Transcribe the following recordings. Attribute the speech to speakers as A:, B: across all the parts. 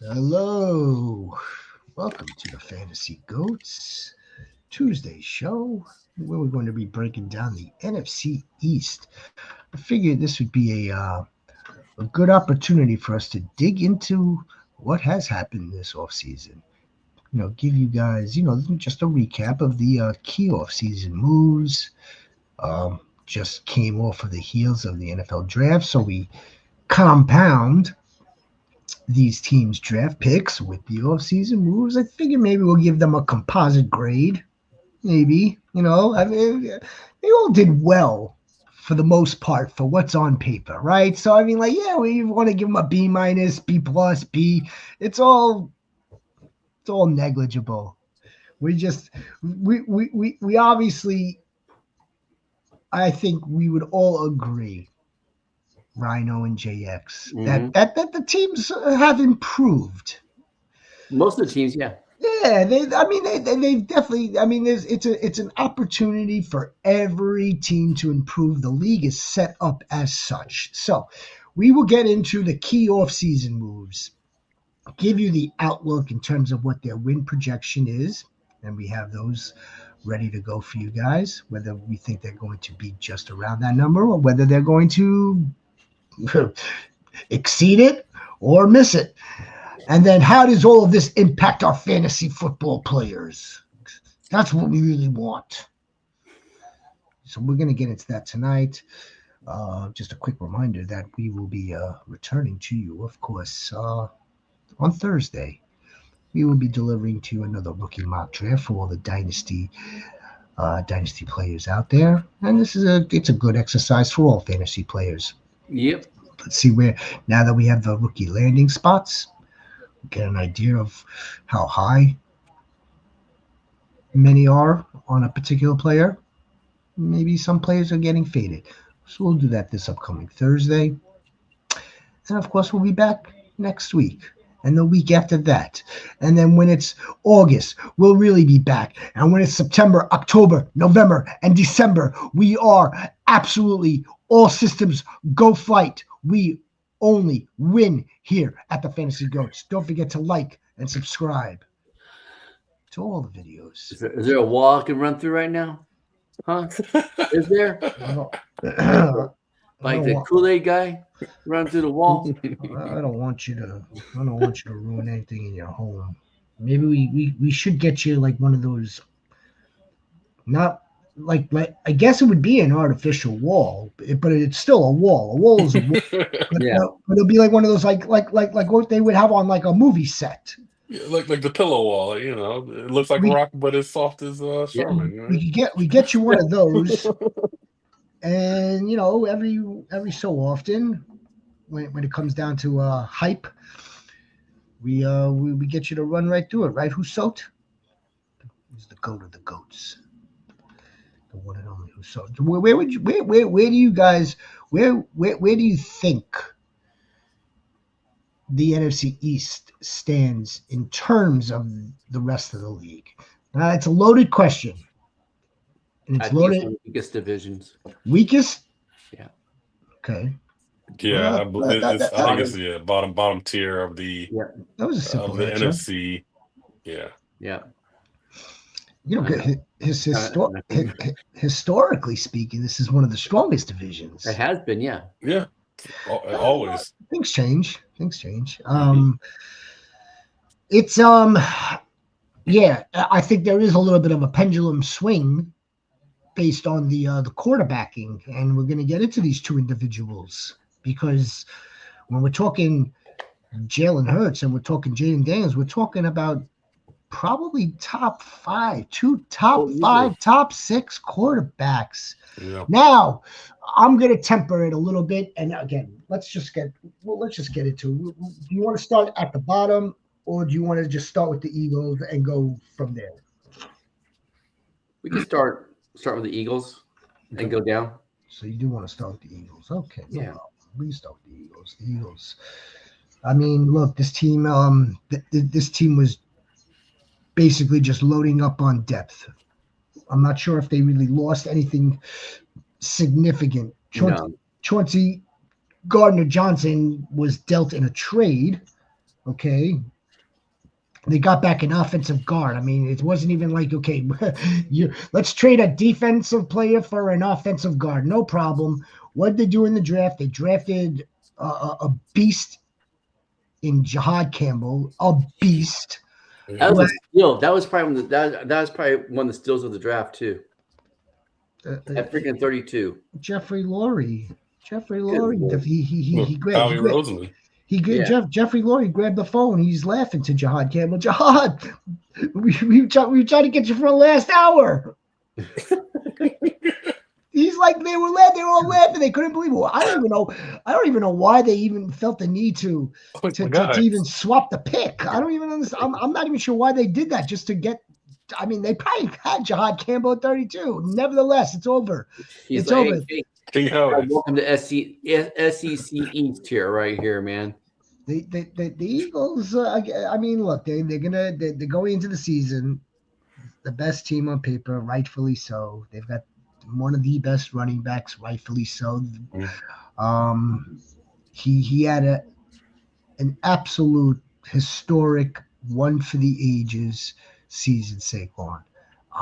A: Hello. Welcome to the Fantasy Goats Tuesday show where we're going to be breaking down the NFC East. I figured this would be a good opportunity for us to dig into what has happened this offseason. Give you guys, just a recap of the key offseason moves. Just came off of the heels of the NFL draft, so we compound these teams' draft picks with the offseason moves. I figure maybe we'll give them a composite grade. Maybe, I mean, they all did well for the most part for what's on paper, right? So, I mean, like, yeah, we want to give them a B minus, B plus, B. It's all negligible. We obviously, I think we would all agree, Rhino and JX, that the teams have improved.
B: Most of the teams, yeah.
A: Yeah, they've definitely. I mean, it's an opportunity for every team to improve. The league is set up as such. So, we will get into the key off-season moves, give you the outlook in terms of what their win projection is, and we have those ready to go for you guys. Whether we think they're going to be just around that number, or whether they're going to exceed it or miss it. And then how does all of this impact our fantasy football players? That's what we really want. So we're going to get into that tonight. Just a quick reminder that we will be returning to you, of course, on Thursday. We will be delivering to you another rookie mock draft for all the dynasty players out there. And it's a good exercise for all fantasy players.
B: Yep.
A: Let's see where, now that we have the rookie landing spots, get an idea of how high many are on a particular player. Maybe some players are getting faded. So we'll do that this upcoming Thursday. And of course, we'll be back next week and the week after that. And then when it's August, we'll really be back. And when it's September, October, November, and December, we are absolutely all systems go flight. We only win here at the Fantasy Goats. Don't forget to like and subscribe to all the videos.
B: Is there a wall I can run through right now? Huh? Is there? Like the Kool-Aid guy run through the wall?
A: I don't want you to ruin anything in your home. Maybe we should get you like one of those, not like I guess it would be an artificial wall, but it's still a wall. A wall is a wall. But it'll be like one of those like what they would have on like a movie set.
C: Yeah, like the pillow wall, it looks like rock, but it's soft as Sherman.
A: Yeah. We get you one of those, and every so often, when it comes down to hype, we get you to run right through it, right? Who's soaked? He's the goat of the goats. The one and only Husot. Where do you guys where do you think the NFC East stands in terms of the rest of the league? It's a loaded question. And it's loaded.
B: It's weakest divisions.
A: Weakest?
B: Yeah.
A: Okay.
C: Yeah, I think it's the bottom tier of the
A: that was a simple
C: of the
A: answer.
C: NFC. Yeah.
B: Yeah.
A: Historically speaking, this is one of the strongest divisions.
B: It has been, yeah.
C: Yeah. Always.
A: Things change. It's I think there is a little bit of a pendulum swing based on the quarterbacking, and we're going to get into these two individuals because when we're talking Jalen Hurts and we're talking Jaden Daniels, we're talking about probably top 5, top 6 quarterbacks.
C: Yeah.
A: Now, I'm going to temper it a little bit, and again, let's just get into it. Do you want to start at the bottom, or do you want to just start with the Eagles and go from there?
B: We can start with the Eagles and go down.
A: So you do want to start with the Eagles, okay?
B: Yeah,
A: we can start with the Eagles. The Eagles. I mean, look, this team. This team was basically just loading up on depth. I'm not sure if they really lost anything significant. Chauncey Gardner-Johnson was dealt in a trade, Okay. They got back an offensive guard. I mean, it wasn't even like, okay, let's trade a defensive player for an offensive guard. No problem. What did they do in the draft? They drafted a beast in Jahad Campbell, a beast.
B: That was a steal. That was probably one of the steals of the draft too. At freaking 32.
A: Jeffrey Lurie. Jeffrey Lurie. He
C: Howie Roseman.
A: Jeffrey Lurie grabbed the phone. He's laughing to Jahad Campbell. Jahad, we tried to get you for the last hour. He's like, they were all laughing. They couldn't believe it. Well, I don't even know why they even felt the need to even swap the pick. I don't even understand. I'm not even sure why they did that, just to get. I mean, they probably had Jahad Campbell at 32. Nevertheless, it's over. It's over.
B: Hey, welcome to SEC East here, right here, man.
A: The Eagles. I mean, look, they're going into the season, the best team on paper, rightfully so. They've got one of the best running backs, rightfully so. He had an absolute historic one for the ages season, Saquon.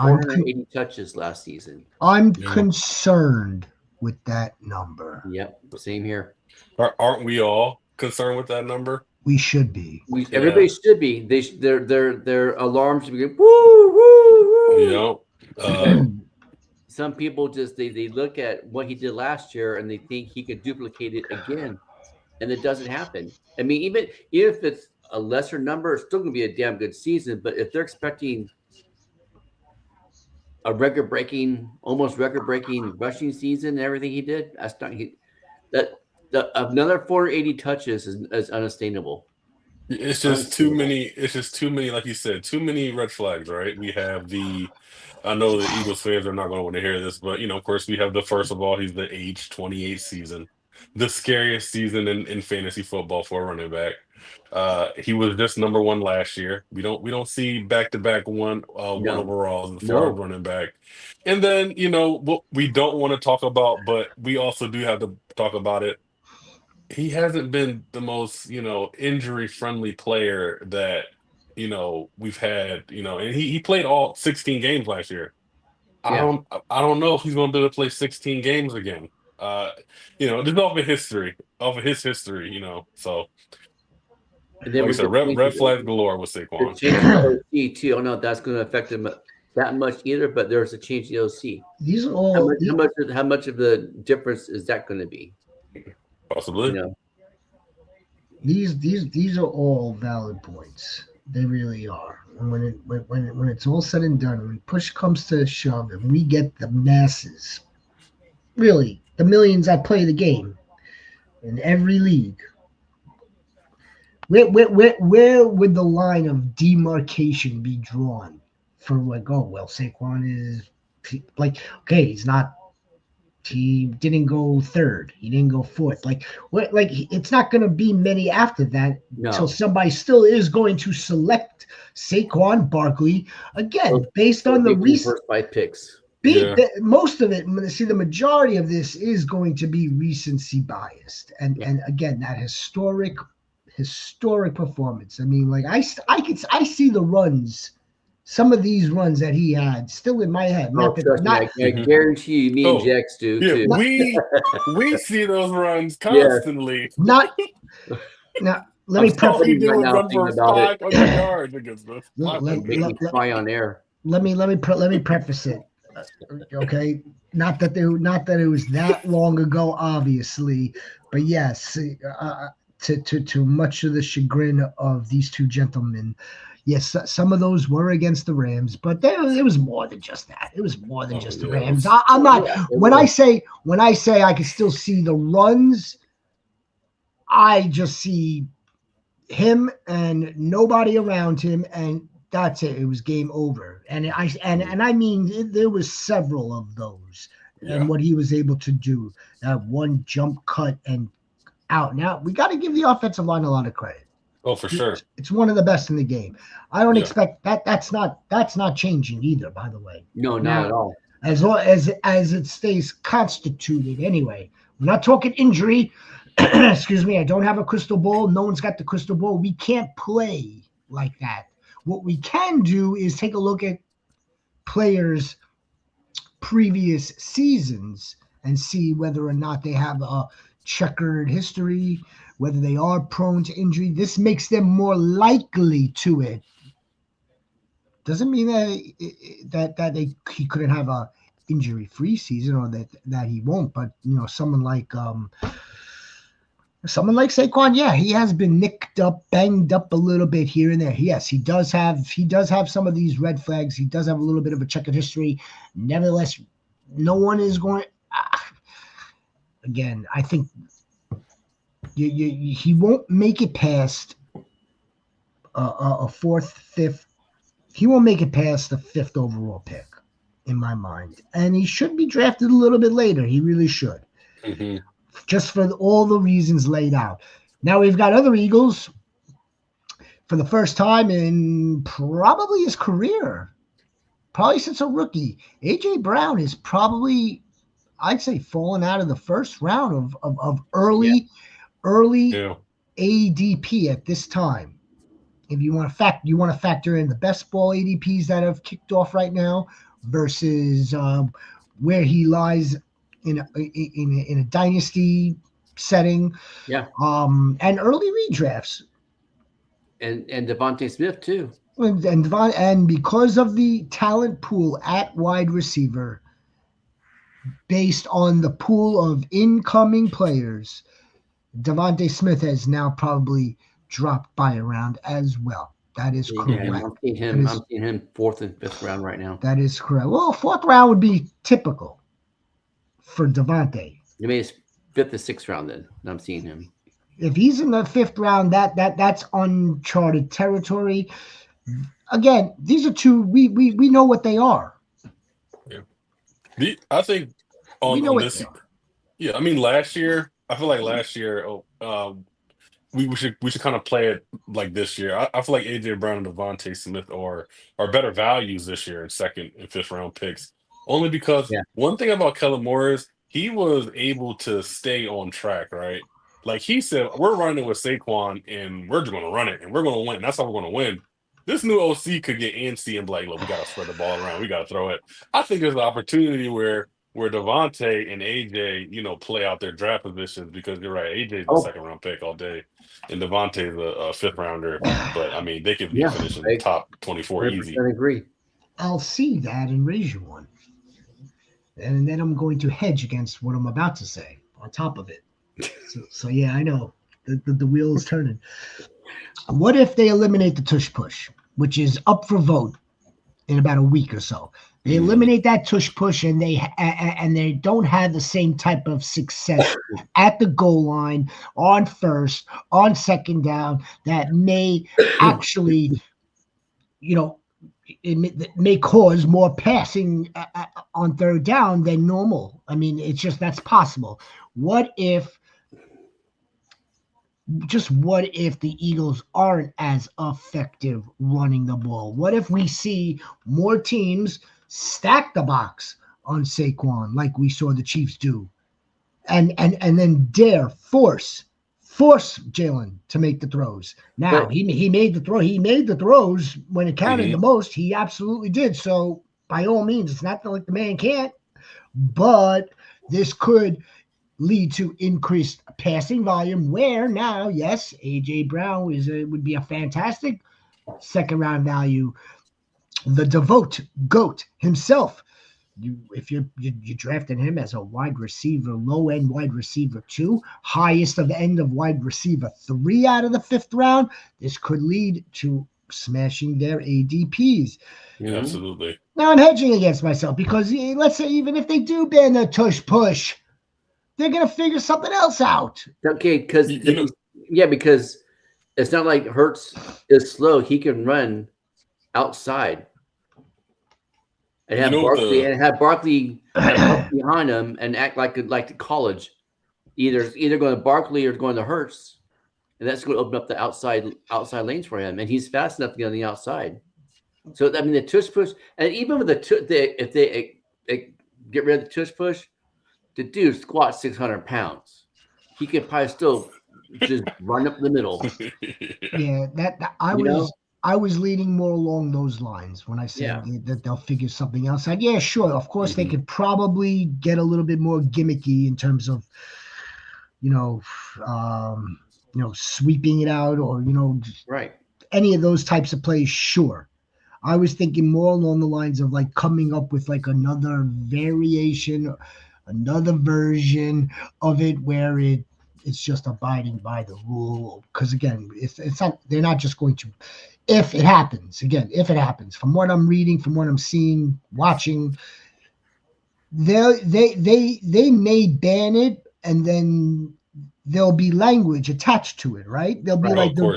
B: 480 touches last season.
A: I'm concerned with that number.
B: Yep, same here.
C: Aren't we all concerned with that number?
A: We should be.
B: Everybody should be. Their alarms should be going, woo, woo, woo.
C: Yep.
B: Some people just they look at what he did last year and they think he could duplicate it again, and it doesn't happen. I mean, even if it's a lesser number, it's still going to be a damn good season. But if they're expecting a almost record-breaking rushing season and everything he did, another 480 touches is unsustainable.
C: It's just too many. It's just too many, like you said, too many red flags, right? We have I know the Eagles fans are not going to want to hear this, but, of course, we have first of all, he's the age 28 season, the scariest season in fantasy football for a running back. He was just number one last year. We don't see back-to-back one overall for our running back. And then, what we don't want to talk about, but we also do have to talk about it. He hasn't been the most, injury-friendly player that, we've had, and he played all 16 games last year. Yeah. I don't know if he's going to be able to play 16 games again. Just off of his history, so. And then like I said, red flag galore with Saquon.
B: Change the OC too. I don't know if that's going to affect him that much either, but there's a change in the OC.
A: These are all
B: how much of the difference is that going to be?
C: Possibly.
A: These are all valid points. They really are. And when it's all said and done, when push comes to shove, and we get the masses, really the millions that play the game in every league, where would the line of demarcation be drawn for Saquon is like, okay, he didn't go third. He didn't go fourth. It's not going to be many after that until somebody still is going to select Saquon Barkley again, based on the recent
B: by picks.
A: Most of it, the majority of this is going to be recency biased, and again, that historic performance. I mean, I see the runs. Some of these runs that he had still in my head.
B: I guarantee you, me and Jax do too.
C: We see those runs constantly.
A: Let me preface it. Okay, not that it was that long ago, obviously, but yes, to much of the chagrin of these two gentlemen. Yes, some of those were against the Rams, but it was more than just that. It was more than just the Rams. I'm not. When I say I can still see the runs, I just see him and nobody around him, and that's it. It was game over. And I mean, there was several of those, and what he was able to do, that one jump cut and out. Now we got to give the offensive line a lot of credit.
C: Oh, for sure.
A: It's one of the best in the game. I don't expect that. That's not changing either, by the way.
B: No, not at all.
A: As long as it stays constituted anyway. We're not talking injury. excuse me, I don't have a crystal ball. No one's got the crystal ball. We can't play like that. What we can do is take a look at players' previous seasons and see whether or not they have a checkered history, whether they are prone to injury. This makes them more likely to it. Doesn't mean that he couldn't have a injury-free season or that he won't. But someone like Saquon, yeah, he has been nicked up, banged up a little bit here and there. Yes, he does have some of these red flags. He does have a little bit of a checkered history. Nevertheless, no one is going. Again, I think he won't make it past a fourth, fifth. He won't make it past the 5th overall pick, in my mind. And he should be drafted a little bit later. He really should.
C: Mm-hmm.
A: Just for all the reasons laid out. Now we've got other Eagles for the first time in probably his career, probably since a rookie. A.J. Brown is probably, I'd say, fallen out of the first round of early ADP at this time. If you want to factor in the best ball ADPs that have kicked off right now versus where he lies in a dynasty setting, and early redrafts,
B: and Devontae Smith too,
A: and because of the talent pool at wide receiver, based on the pool of incoming players, Devontae Smith has now probably dropped by a round as well. That is correct.
B: I'm seeing him 4th and 5th round right now.
A: That is correct. Well, 4th round would be typical for Devontae.
B: You mean it's 5th or 6th round then? I'm seeing him.
A: If he's in the 5th round, that's uncharted territory. Again, these are two. We know what they are.
C: Yeah, I think on this. Yeah, I mean, last year, I feel like last year, we should kind of play it like this year. I feel like A.J. Brown and Devontae Smith are better values this year in 2nd and 5th round picks. Only because one thing about Kellen Moore is he was able to stay on track, right? Like he said, we're running with Saquon and we're just going to run it and we're going to win. That's how we're going to win. This new OC could get antsy and be like, look, we got to spread the ball around. We got to throw it. I think there's an opportunity where Devontae and AJ, play out their draft positions because you're right. AJ's the 2nd round pick all day, and Devontae's a 5th rounder. But I mean, they could be finishing the top 24 easy.
B: I agree.
A: I'll see that and raise you one, and then I'm going to hedge against what I'm about to say on top of it. So yeah, I know the wheel is turning. What if they eliminate the tush push, which is up for vote in about a week or so? They eliminate that tush push, and they don't have the same type of success at the goal line, on 1st, on 2nd down, that may actually, it may cause more passing on 3rd down than normal. I mean, that's possible. What if the Eagles aren't as effective running the ball? What if we see more teams stack the box on Saquon like we saw the Chiefs do, and then dare force Jalen to make the throws? Now he made the throw. He made the throws when it counted the most. He absolutely did. So by all means, it's not like the man can't, but this could lead to increased passing volume, where now, yes, A.J. Brown would be a fantastic 2nd round value. The devout GOAT himself, if you drafted him as a wide receiver, low-end wide receiver 2, highest of end of wide receiver 3 out of the 5th round, this could lead to smashing their ADPs.
C: Yeah, absolutely.
A: Now I'm hedging against myself because let's say even if they do ban the tush push, they're going to figure something else out.
B: Okay, because it's not like Hurts is slow. He can run outside and have Barkley behind him and act like the college. Either going to Barkley or going to Hurts, and that's going to open up the outside lanes for him. And he's fast enough to get on the outside. So I mean, the tush push, and even with if they get rid of the tush push, the dude squats 600 pounds. he could probably still just run up the middle.
A: Yeah, I was leaning more along those lines when I said that they'll figure something else out. Yeah, sure. Of course, they could probably get a little bit more gimmicky in terms of, sweeping it out or
B: Right.
A: any of those types of plays. Sure. I was thinking more along the lines of like coming up with like another variation, another version of it where it's just abiding by the rule. Because again, it's not, they're not just going to, if it happens, from what I'm reading, from what I'm seeing, watching, they may ban it and then there'll be language attached to it, right? There'll be like there'll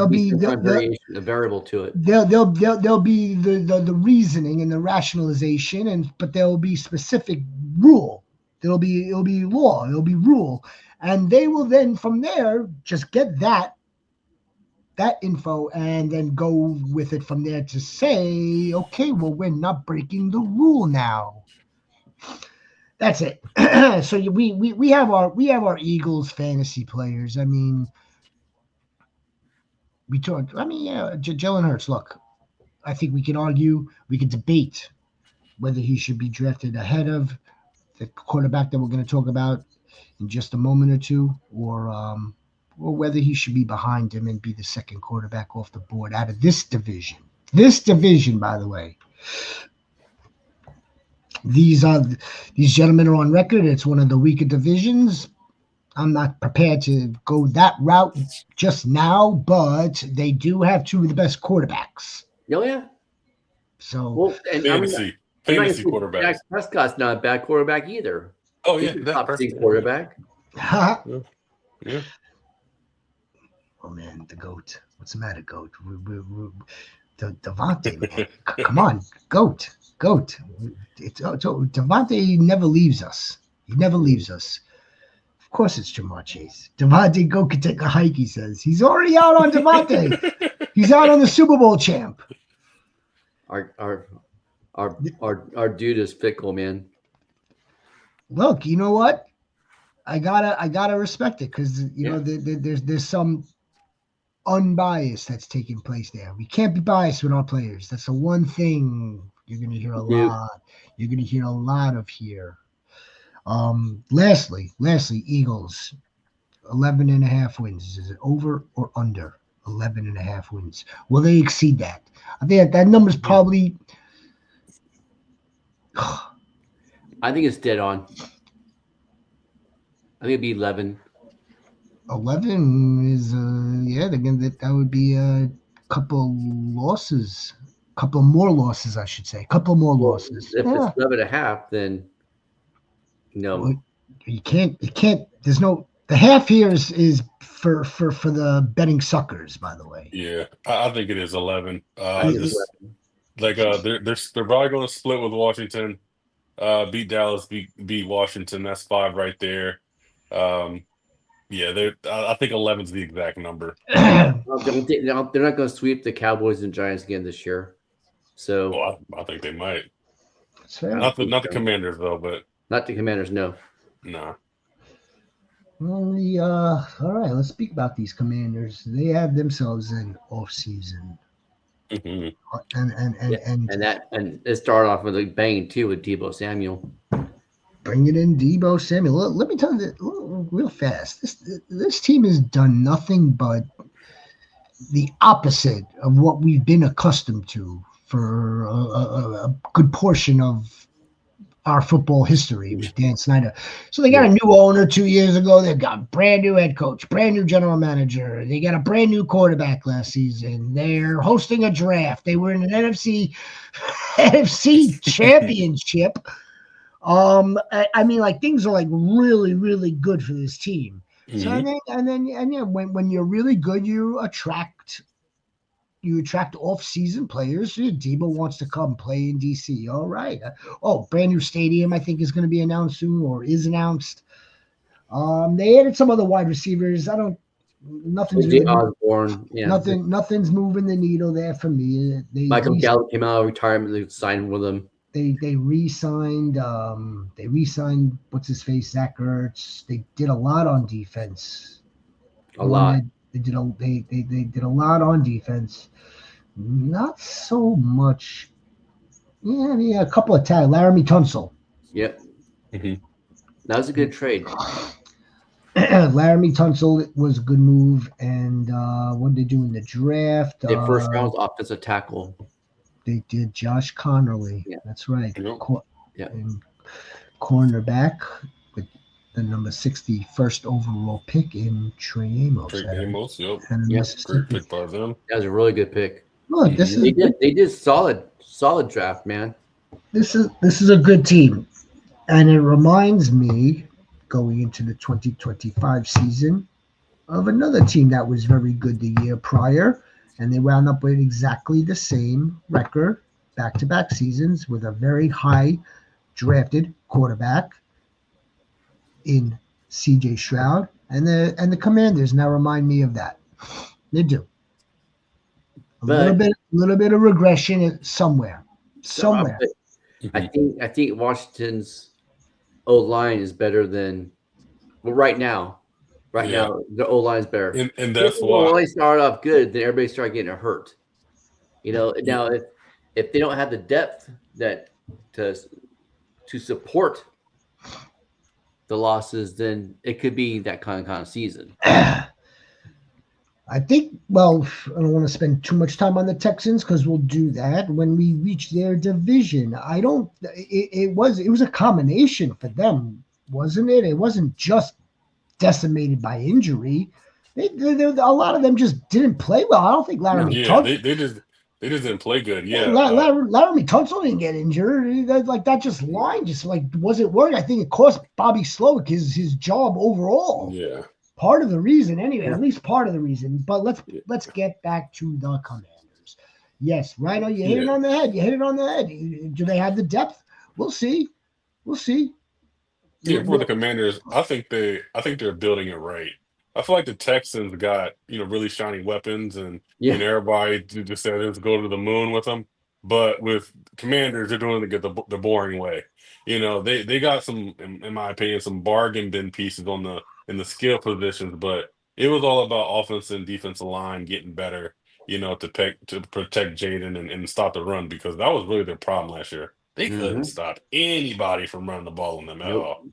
A: be
B: some variation, a variable to it.
A: There'll be the reasoning and the rationalization, but there'll be specific rule. It'll be law. It'll be rule, and they will then from there just get that info and then go with it from there to say, okay, well, we're not breaking the rule now. That's it. So we have our Eagles fantasy players. I mean, we talked. I mean, yeah, Jalen Hurts. Look, I think we can argue, we can debate whether he should be drafted ahead of the quarterback that we're going to talk about in just a moment or two, or whether he should be behind him and be the second quarterback off the board out of this division. This division, by the way. These gentlemen are on record. It's one of the weaker divisions. I'm not prepared to go that route just now, but they do have two of the best quarterbacks.
B: Oh yeah.
A: So
C: fantasy quarterback.
B: Dak Prescott's not a bad quarterback either.
C: Oh yeah,
B: he's a top 10 quarterback.
C: Yeah.
A: Oh man, the GOAT. What's the matter, GOAT? Devontae, man. Come on, GOAT. Devontae never leaves us. He never leaves us. Of course it's Jamar Chase. Devontae Goat could take a hike, he says. He's already out on Devontae. He's out on the Super Bowl champ.
B: Our dude is fickle, man.
A: Look, you know what? I gotta respect it because there's some unbiased that's taking place there. We can't be biased with our players. That's the one thing you're gonna hear a lot. You're gonna hear a lot of here. Lastly, Eagles, 11.5 wins. Is it over or under 11.5 wins? Will they exceed that? I think that number's probably.
B: I think it's dead on. I think it'd be 11.
A: 11 is again that would be a couple losses. Couple more losses, I should say. Couple more losses.
B: If it's 11.5, then no.
A: Well, you can't. There's no. The half here is for the betting suckers, by the way.
C: Yeah, I think it is 11. They're probably going to split with Washington. Beat Dallas, beat Washington. That's 5 right there. I think 11 is the exact number.
B: They're not going to sweep the Cowboys and Giants again this year. So
C: I think they might.
A: Not
C: the Commanders though, but
B: not the Commanders. No.
C: Nah.
A: Well, all right. Let's speak about these Commanders. They have themselves an offseason.
B: Mm-hmm. And it started off with a bang too with Deebo Samuel.
A: Bringing in Deebo Samuel. Let me tell you real fast. This team has done nothing but the opposite of what we've been accustomed to for a good portion of our football history with Dan Snyder. So they got a new owner 2 years ago. They got brand new head coach, brand new general manager. They got a brand new quarterback last season. They're hosting a draft. They were in an NFC championship. I mean, like things are like really, really good for this team. Mm-hmm. So when you're really good, you attract off-season players. Deebo wants to come play in DC. All right. Brand new stadium I think is going to be announced soon or is announced. They added some other wide receivers. Nothing's really,
B: Osborne. Yeah.
A: Nothing's moving the needle there for me.
B: Michael Gallup came out of retirement. They signed with him.
A: They re-signed what's his face, Zach Ertz. They did a lot on defense.
B: A lot.
A: They did a lot on defense. Not so much. Yeah, a couple of tags. Laramie Tunsil.
B: Yep.
C: Mhm.
B: That was a good trade.
A: Laramie Tunsil was a good move. And what did they do in the draft?
B: The first round offensive tackle.
A: They did Josh Connerly.
B: Yeah.
A: That's right.
C: Yep.
A: And cornerback with the number 61st overall pick in Trey Amos.
C: Yep.
A: And
B: Yep.
C: Great pick by them.
B: That was a really good pick.
A: Look,
B: They did solid draft, man.
A: This is a good team, and it reminds me, going into the 2025 season, of another team that was very good the year prior, and they wound up with exactly the same record back-to-back seasons with a very high drafted quarterback in C.J. Stroud, and the Commanders now remind me of that. They do. A little bit of regression somewhere.
B: I think Washington's O-line is better than right now. Now, the O-line is better.
C: And that's why.
B: When they start off good, then everybody start getting hurt. Now if they don't have the depth that to support the losses, then it could be that kind of season.
A: I think, well, I don't want to spend too much time on the Texans because we'll do that when we reach their division. It was a combination for them, wasn't it? It wasn't just decimated by injury. A lot of them just didn't play well. I don't think Laramie Tunsil.
C: They just didn't play good. Yeah.
A: Laramie Tunsil didn't get injured. That line wasn't working. I think it cost Bobby Slowick his job overall.
C: Yeah.
A: Part of the reason, anyway, at least part of the reason. But let's get back to the Commanders. Yes, Rhino, you hit it on the head. Do they have the depth? We'll see.
C: Yeah, for the Commanders, I think they're building it right. I feel like the Texans got really shiny weapons, and everybody just said let's go to the moon with them. But with Commanders, they're doing it the boring way. They got some, in my opinion, some bargain bin pieces in the skill positions, but it was all about offense and defensive line getting better, to protect Jaden and stop the run, because that was really their problem last year. They couldn't stop anybody from running the ball on them at all.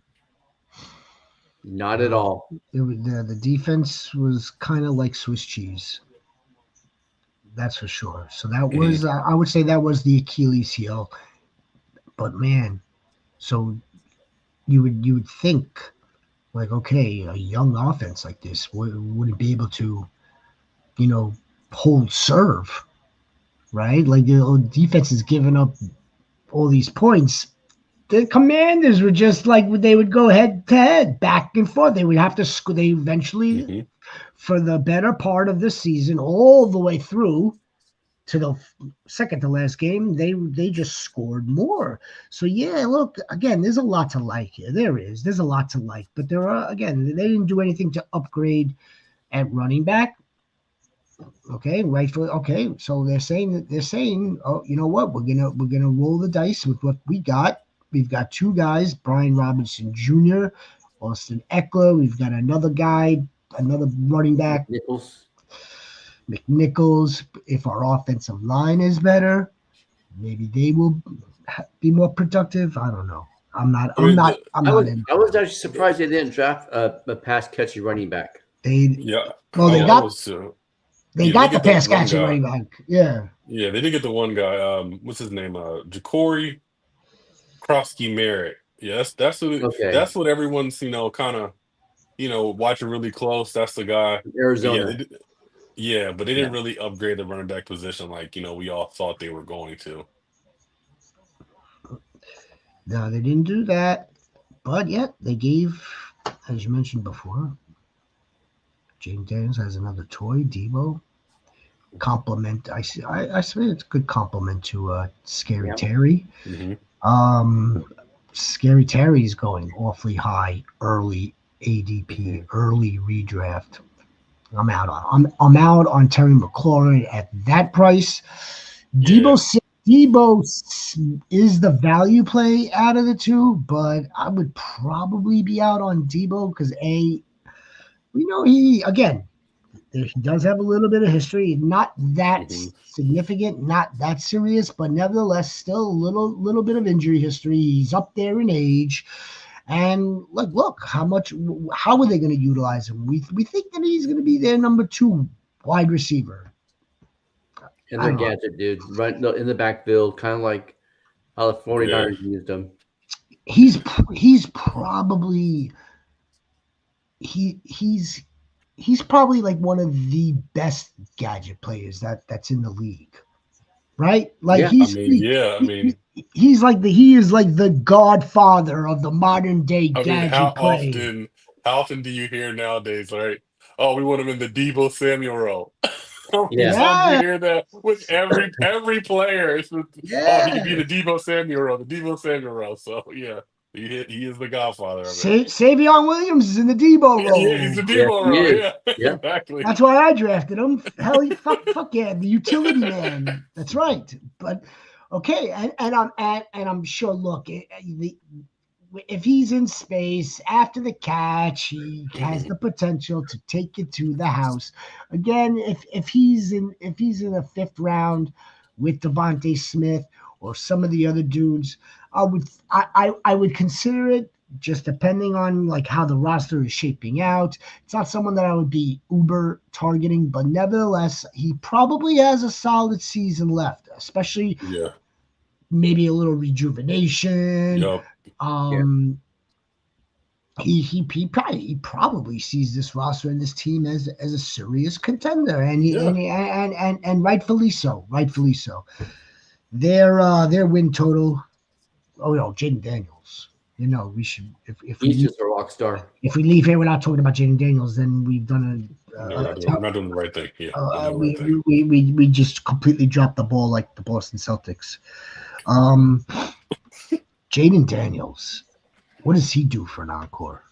B: Not at all.
A: The defense was kind of like Swiss cheese. That's for sure. So that was, I would say that was the Achilles heel. But man, so you would think, like, okay, a young offense like this wouldn't be able to, hold serve, right? Like the defense is giving up all these points. The Commanders were just like, they would go head to head, back and forth. They would have to score. They eventually, for the better part of the season, all the way through to the second to last game, they just scored more. So yeah, look, again, there's a lot to like here. There's a lot to like, but there are, again, they didn't do anything to upgrade at running back. Okay, rightfully. Okay, so they're saying, oh, you know what? We're gonna roll the dice with what we got. We've got two guys, Brian Robinson Jr., Austin Eckler. We've got another guy, another running back, McNichols. If our offensive line is better, maybe they will be more productive. I don't know. I'm not. I
B: was actually surprised they didn't draft a pass catching running back.
A: They got the pass catching running back. Yeah.
C: Yeah, they did get the one guy. What's his name? Ja'Cory Krosky Merritt. Yeah, that's what everyone's kind of watching really close. That's the guy.
B: Arizona.
C: But they didn't really upgrade the running back position like we all thought they were going to.
A: No, they didn't do that. But yet they gave, as you mentioned before, James Daniels has another toy, Debo. Compliment. I swear it's a good compliment to Scary Terry. Scary Terry's going awfully high, early ADP, early redraft. I'm out on Terry McLaurin at that price. Debo Debo is the value play out of the two, but I would probably be out on Debo because we know he does have a little bit of history, not that significant, not that serious, but nevertheless, still a little bit of injury history. He's up there in age, and look, how are they going to utilize him? We think that he's going to be their number 2 wide receiver.
B: And their gadget, dude, right in the backfield, kind of like how the 49ers used him.
A: He's probably he's probably like one of the best gadget players that's in the league, right? Like he is like the godfather of the modern day gadget play.
C: How often do you hear nowadays, right? Oh, we want him in the Debo Samuel role.
B: Yeah.
C: You hear that with every player. It's just, oh, he could be the Debo Samuel role. So yeah, he is the godfather of it.
A: Savion Williams is in the Debo role.
C: Yeah, he's the Debo role. Yeah, exactly.
A: That's why I drafted him. Hell, fuck yeah, the utility man. That's right. But okay, and I'm sure. Look, if he's in space after the catch, he has the potential to take it to the house. Again, if he's in a 5th round with Devontae Smith or some of the other dudes, I would consider it, just depending on like how the roster is shaping out. It's not someone that I would be uber targeting, but nevertheless, he probably has a solid season left, especially maybe a little rejuvenation.
C: Yep.
A: He probably sees this roster and this team as a serious contender, and rightfully so. Their win total. Oh no, Jaden Daniels. We should
B: he's just a rock star.
A: If we leave here without talking about Jaden Daniels, then we've done
C: we're not doing the right thing. Yeah,
A: we just completely dropped the ball like the Boston Celtics. Jaden Daniels, what does he do for an encore?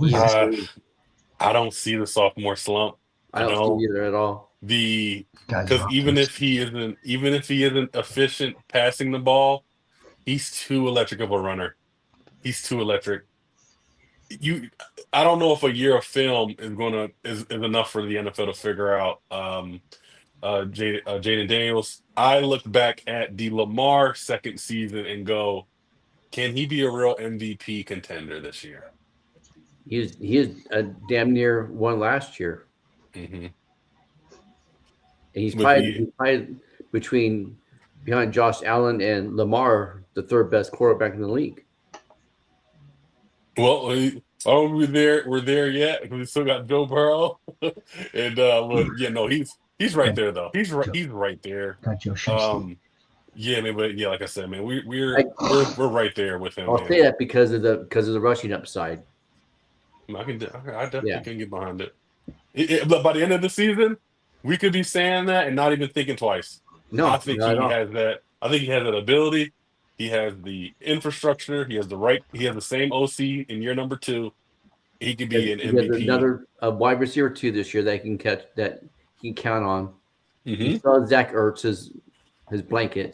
C: I don't see the sophomore slump.
B: I don't see either at all.
C: Because even if he isn't efficient passing the ball, he's too electric of a runner. He's too electric. I don't know if a year of film is enough for the NFL to figure out Jaden Daniels. I look back at the Lamar second season and go, can he be a real MVP contender this year?
B: He is a damn near one last year.
C: Mm-hmm.
B: And he's probably behind Josh Allen and Lamar, the 3rd best quarterback in the league.
C: Well, we're there yet. We still got Joe Burrow, and he's right there though. He's right there.
A: Got Joe Shiesty.
C: Like I said, man, we're right there with him.
B: I'll say that because of the rushing upside.
C: I definitely can get behind it. But by the end of the season, we could be saying that and not even thinking twice.
B: No,
C: I think he has that. I think he has that ability. He has the infrastructure. He has the same OC in year number 2. He could be an MVP.
B: Another wide receiver 2 this year that he can catch, that he can count on.
C: Mm-hmm.
B: He saw Zach Ertz, his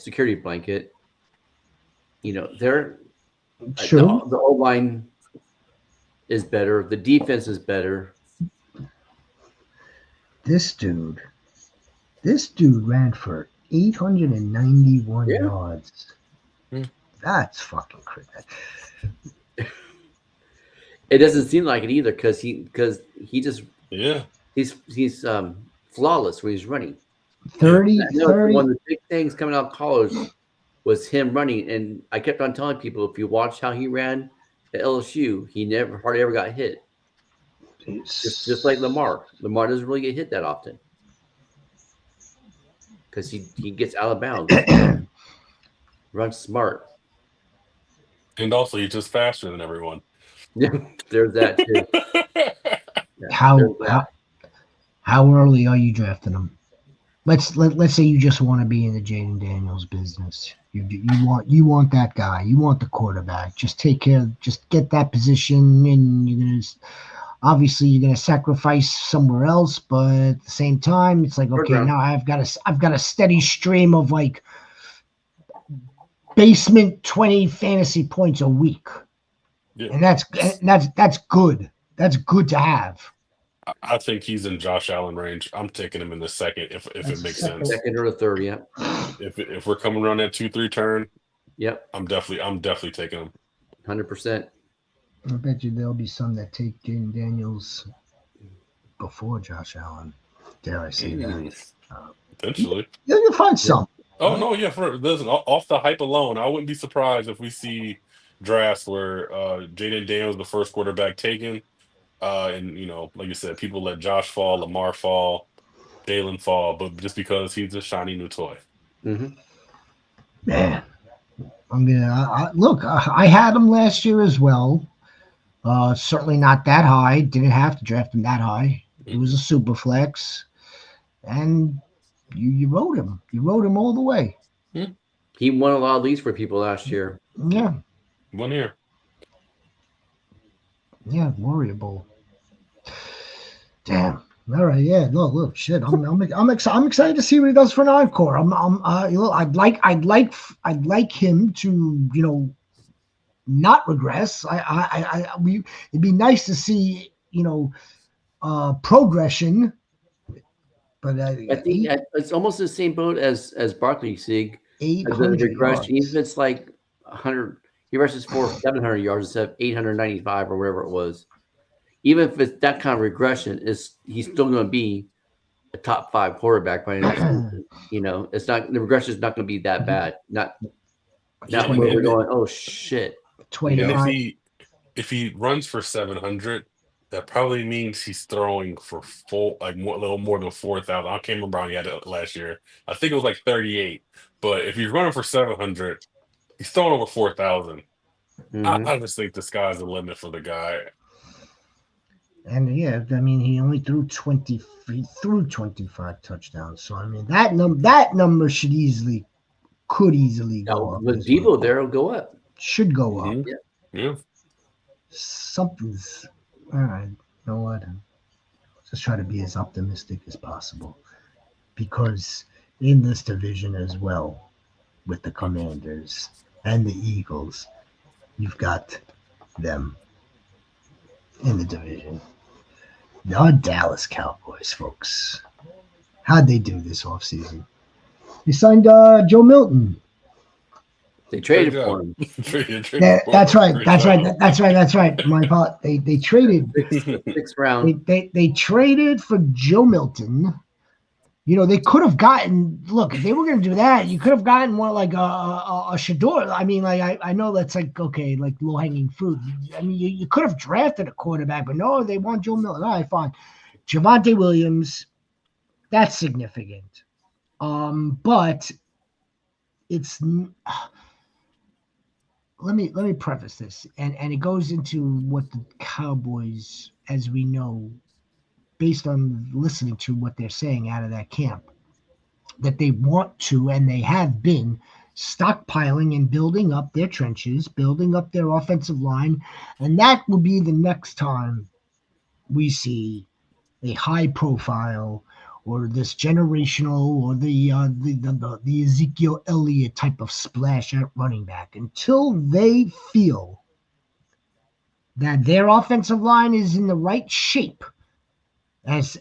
B: security blanket. They're
A: true.
B: The O-line is better. The defense is better.
A: This dude ran for 891 yards. That's fucking crazy.
B: It doesn't seem like it either because he just he's flawless when he's running.
A: 30.
B: One of the big things coming out of college was him running, and I kept on telling people, if you watch how he ran at LSU, he hardly ever got hit. Just like Lamar. Lamar doesn't really get hit that often because he gets out of bounds. Runs smart.
C: And also, he's just faster than everyone.
B: Yeah, there's that too.
A: How early are you drafting him? Let's say you just want to be in the Jaden Daniels business. You want that guy. You want the quarterback. Just take care. Just get that position, and you're gonna. Obviously, you're going to sacrifice somewhere else, but at the same time, it's like, okay, now I've got a steady stream of like basement 20 fantasy points a week, and that's good. That's good to have.
C: I think he's in Josh Allen range. I'm taking him in the second if it makes sense.
B: Second or the third, yeah.
C: If we're coming around that 2-3 turn,
B: yep,
C: I'm definitely taking him.
B: 100%.
A: I bet you there'll be some that take Jaden Daniels before Josh Allen. Dare I say that?
C: Potentially.
A: You'll find some.
C: Oh, no, yeah. Listen, off the hype alone, I wouldn't be surprised if we see drafts where Jaden Daniels the first quarterback taken. And, like you said, people let Josh fall, Lamar fall, Jalen fall, but just because he's a shiny new toy.
B: Mm-hmm.
A: Man, I'm gonna look. I had him last year as well. Certainly not that high. Didn't have to draft him that high. He was a super flex, and you rode him. You rode him all the way.
B: He won a lot of leagues for people last year.
A: Yeah.
C: 1 year.
A: Yeah, Warrior. Damn. All right. Yeah. Look. Shit. I'm excited to see what he does for an encore. I'd like him to not regress. It'd be nice to see progression. But
B: I think it's almost the same boat as Barkley, Sig.
A: 800
B: regression,
A: yards.
B: even if it's like 100, he rushes for 700 yards instead of 895 or whatever it was. Even if it's that kind of regression, he's still going to be a top 5 quarterback by next season. It's not, the regression is not going to be that bad. Not where we're going, oh shit.
A: 25.
C: And if he runs for 700, that probably means he's throwing for a little more than 4,000. I can't remember how he had it last year. I think it was like 38. But if he's running for 700, he's throwing over 4,000.
B: Mm-hmm.
C: I just think the sky's the limit for the guy.
A: And yeah, I mean, he only threw 25 touchdowns. So I mean, that number could easily go up.
B: With Debo there, it'll go up.
A: Should go up.
C: Yeah.
A: Something's all right. You know what? Just try to be as optimistic as possible, because in this division as well, with the Commanders and the Eagles, you've got them in the division. The Dallas Cowboys, folks. How'd they do this offseason? They signed Joe Milton.
B: They traded for him.
A: That's right. My fault. They traded
B: 6th round.
A: They traded for Joe Milton. They could have gotten. Look, if they were going to do that, you could have gotten more like a Shador. I mean, like I know that's like okay, like low hanging fruit. I mean, you could have drafted a quarterback, but no, they want Joe Milton. All right, fine. Javonte Williams, that's significant. But it's. Let me preface this, and it goes into what the Cowboys, as we know, based on listening to what they're saying out of that camp, that they want to, and they have been stockpiling and building up their trenches, building up their offensive line, and that will be the next time we see a high profile or this generational or the Ezekiel Elliott type of splash at running back. Until they feel that their offensive line is in the right shape, as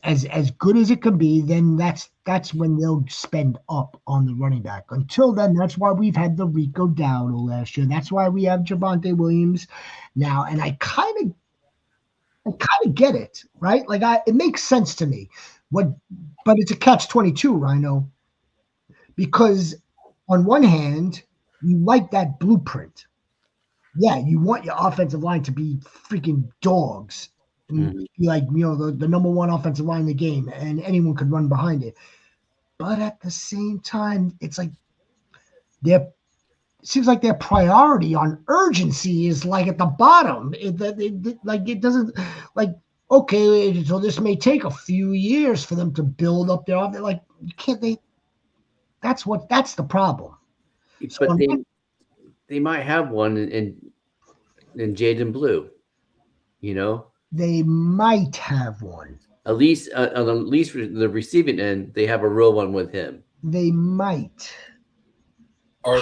A: good as it can be, then that's when they'll spend up on the running back. Until then, that's why we've had the Rico Dowdle last year. That's why we have Javonte Williams now. And I kind of get it, right? Like it makes sense to me. But it's a catch-22, Rhino, because on one hand, you like that blueprint. Yeah, you want your offensive line to be freaking dogs. And be like, the number one offensive line in the game, and anyone could run behind it. But at the same time, it's like it seems like their priority on urgency is like at the bottom. It doesn't like, okay, so this may take a few years for them to build up their offense. Like, that's the problem.
B: But so they might have one in Jaden Blue,
A: They might have one.
B: At least the receiving end, they have a real one with him.
A: They might.
C: Or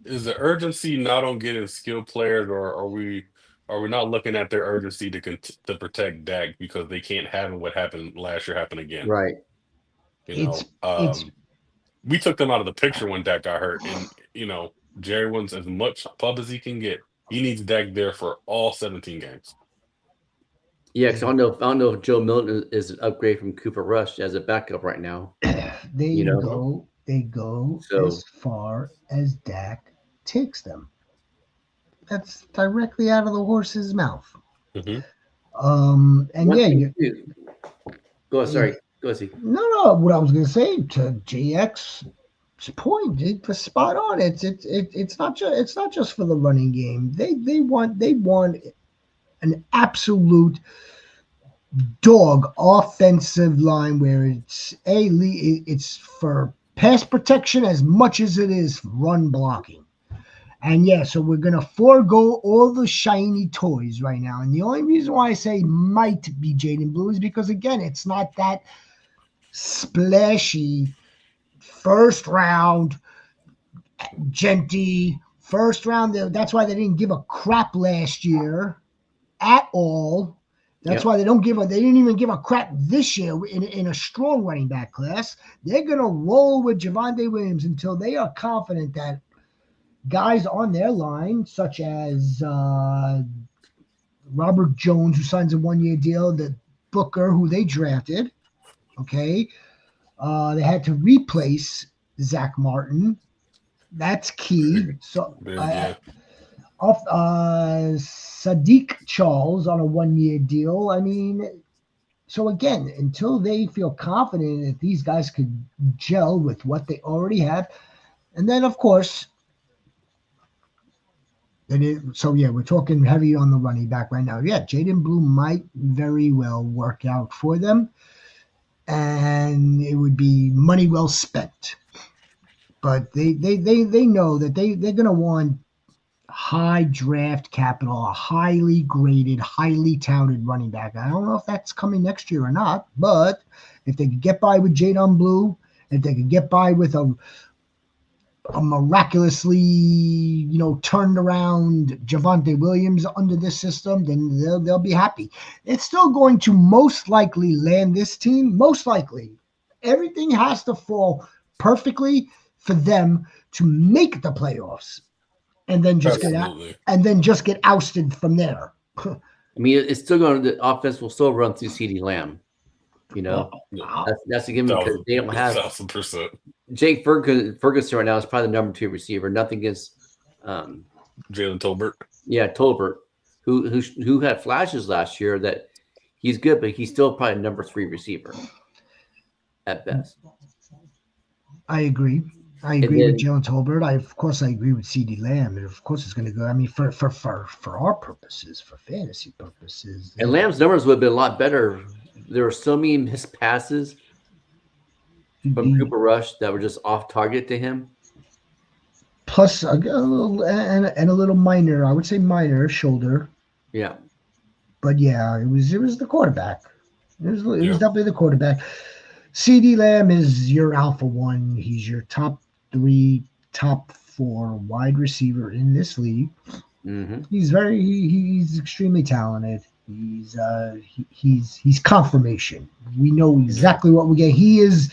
C: is the urgency not on getting skilled players, or are we not looking at their urgency to protect Dak because they can't have what happened last year happen again?
B: Right.
A: It's it's
C: We took them out of the picture when Dak got hurt, and Jerry wants as much pub as he can get. He needs Dak there for all 17 games.
B: Yeah, because I don't know if Joe Milton is an upgrade from Cooper Rush as a backup right now.
A: They go as far as Dak takes them. That's directly out of the horse's mouth.
C: Mm-hmm.
A: And
B: go ahead, sorry. Go ahead.
A: No. What I was going to say to JX's point, it was spot on. It's not just for the running game. They want an absolute dog offensive line where it's for pass protection as much as it is run blocking. And so we're going to forego all the shiny toys right now. And the only reason why I say might be Jaden Blue is because, again, it's not that splashy first round, Genty, first round. That's why they didn't give a crap last year at all. That's why they didn't even give a crap this year in a strong running back class. They're going to roll with Javonte Williams until they are confident that guys on their line, such as Robert Jones, who signs a 1-year deal, the Booker, who they drafted, okay, they had to replace Zach Martin. That's key. So Sadiq Charles on a 1-year deal. I mean, so again, until they feel confident that these guys could gel with what they already have, and then of course, we're talking heavy on the running back right now. Yeah, Jaden Blue might very well work out for them, and it would be money well spent. But they know that they're going to want high draft capital, a highly graded, highly touted running back. I don't know if that's coming next year or not, but if they could get by with Jaden Blue, if they could get by with a miraculously, turned around Javonte Williams under this system, then they'll be happy. It's still going to most likely land this team. Most likely, everything has to fall perfectly for them to make the playoffs, and then just get ousted from there.
B: I mean, it's still going to, the offense will still run through CeeDee Lamb. That's a given because they don't have
C: 1,000%.
B: Jake Ferguson right now is probably the number 2 receiver. Nothing against
C: Jalen Tolbert.
B: Yeah, Tolbert, who had flashes last year that he's good, but he's still probably number 3 receiver at best.
A: I agree. With Jalen Tolbert. Of course, I agree with CeeDee Lamb. And of course, it's going to go. I mean, for our purposes, for fantasy purposes.
B: And Lamb's numbers would have been a lot better. There were so many missed passes from Cooper Rush that were just off target to him.
A: Plus, a little minor, I would say minor shoulder.
B: Yeah.
A: But yeah, it was the quarterback. It was definitely the quarterback. CeeDee Lamb is your alpha one. He's your top 3, top 4 wide receiver in this league.
B: Mm-hmm.
A: He's extremely talented. He's confirmation. We know exactly what we get. He is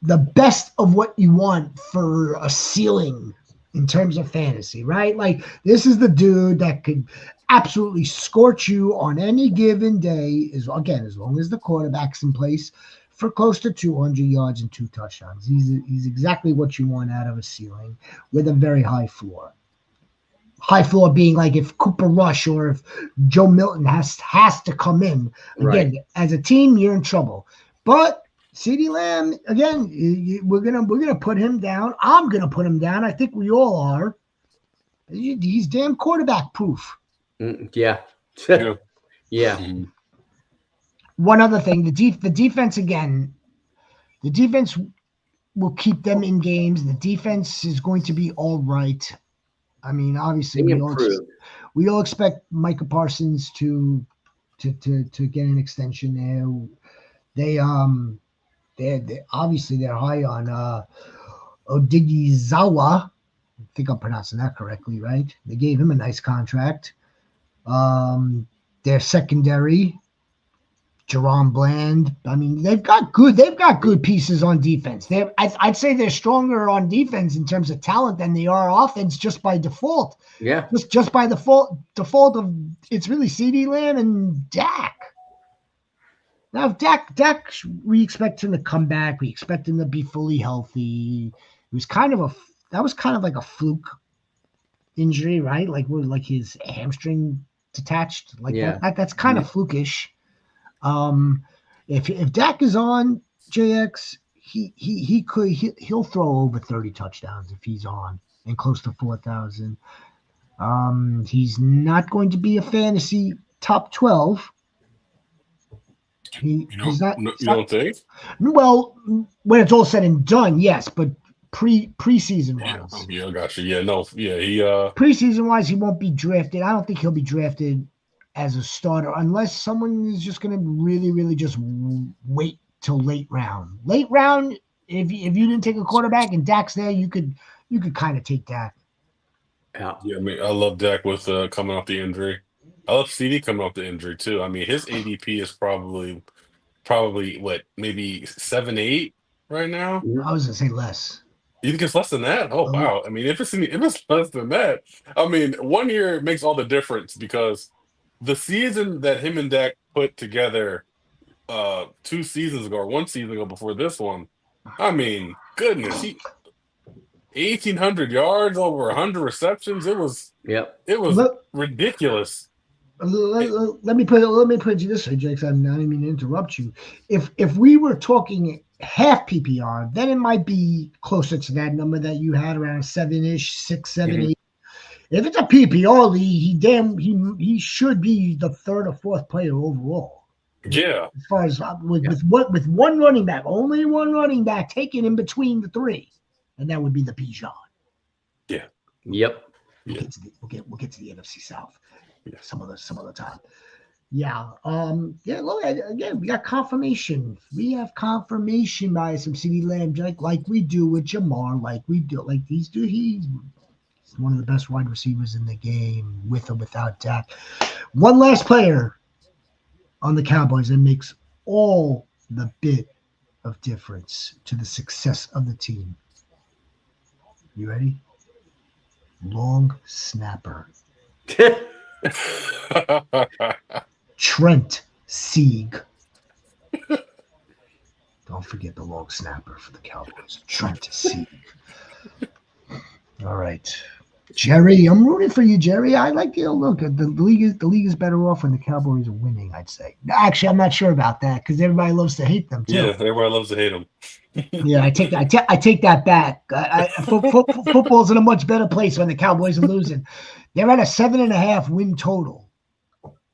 A: the best of what you want for a ceiling in terms of fantasy, right? Like, this is the dude that could absolutely scorch you on any given day, as long as the quarterback's in place, for close to 200 yards and 2 touchdowns. He's exactly what you want out of a ceiling with a very high floor. High floor being like if Cooper Rush or if Joe Milton has to come in. Again, as a team, you're in trouble. But CeeDee Lamb, again, we're gonna put him down. I'm gonna put him down. I think we all are. He's damn quarterback proof.
B: Yeah. Yeah.
C: Mm-hmm.
A: One other thing, the defense again. The defense will keep them in games. The defense is going to be all right. I mean, obviously, we all expect Micah Parsons to get an extension there. They obviously they're high on Odigizawa. I think I'm pronouncing that correctly, right? They gave him a nice contract. Their secondary, Jerome Bland. I mean, they've got good pieces on defense. I'd say they're stronger on defense in terms of talent than they are offense just by default.
B: Yeah.
A: Just by default of it's really CeeDee Lamb and Dak. Now, Dak, we expect him to come back. We expect him to be fully healthy. It was kind of like a fluke injury, right? Like his hamstring detached, like that. That's kind of flukish. If Dak is on JX, he'll throw over 30 touchdowns if he's on and close to 4,000. He's not going to be a fantasy top 12.
C: You don't think?
A: Well, when it's all said and done, yes, but preseason wise.
C: Yeah, gotcha. Yeah, no, yeah, he
A: preseason wise, he won't be drafted. I don't think he'll be drafted as a starter unless someone is just going to really, really just wait till late round. Late round, if you didn't take a quarterback and Dak's there, you could kind of take Dak.
C: Yeah, I mean, I love Dak with coming off the injury. I love CD coming off the injury too. I mean, his ADP is probably what, maybe 7-8 right now.
A: I was gonna say less.
C: You think it's less than that? Oh wow! I mean, if it's less than that, I mean, 1 year makes all the difference because the season that him and Dak put together 2 seasons ago or 1 season ago before this one, I mean, goodness, 1,800 yards, over 100 receptions. It was ridiculous.
A: Let me put it this way, Jake. I'm not even mean to interrupt you. If we were talking half PPR, then it might be closer to that number that you had around 7-ish, 6, 7, 8. If it's a PPR league, he should be the 3rd or 4th player overall.
C: Yeah.
A: As far as with one running back, only one running back taken in between the 3, and that would be the Bijan.
C: Yeah.
B: Yep.
A: We'll get to the NFC South. Some other time. Yeah. Look, again, we got confirmation. We have confirmation by some CeeDee Lamb, like we do with Jamar, like these do. He's one of the best wide receivers in the game, with or without Dak. One last player on the Cowboys that makes all the bit of difference to the success of the team. You ready? Long snapper. Trent Sieg. Don't forget the long snapper for the Cowboys. Trent Sieg. All right. Jerry, I'm rooting for you, Jerry. I like the look. The league is better off when the Cowboys are winning, I'd say. Actually, I'm not sure about that because everybody loves to hate them too.
C: Yeah, everybody loves to hate them.
A: Yeah, I take that back. Football's in a much better place when the Cowboys are losing. They're at a 7.5 win total.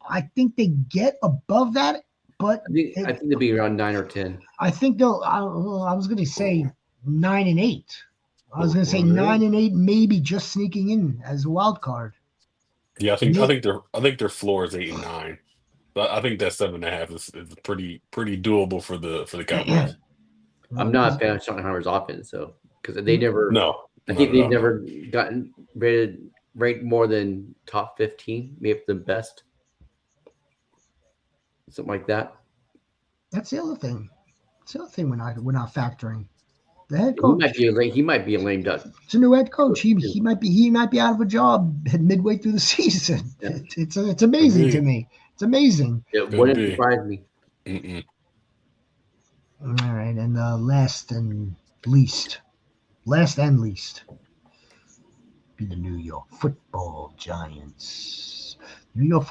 A: I think they get above that, but
B: I think they'll be around 9 or 10.
A: I think they'll. I was going to say 9 and 8. I was going to say 9 and 8, maybe just sneaking in as a wild card.
C: Yeah, I think their floor is 8 and 9. But I think that 7.5 is pretty doable for the Cowboys.
B: I'm not a fan of Schottenheimer's offense, so because they never.
C: No,
B: I think they've never gotten ranked more than top 15, maybe the best, something like that. That's
A: the other thing. We're not factoring. The head coach.
B: He might be a lame duck.
A: It's a new head coach. He might be out of a job midway through the season. Yeah. It's amazing to me. It's amazing.
B: It wouldn't surprise me.
C: Mm-mm.
A: All right, and last and least, be the New York Football Giants. Well,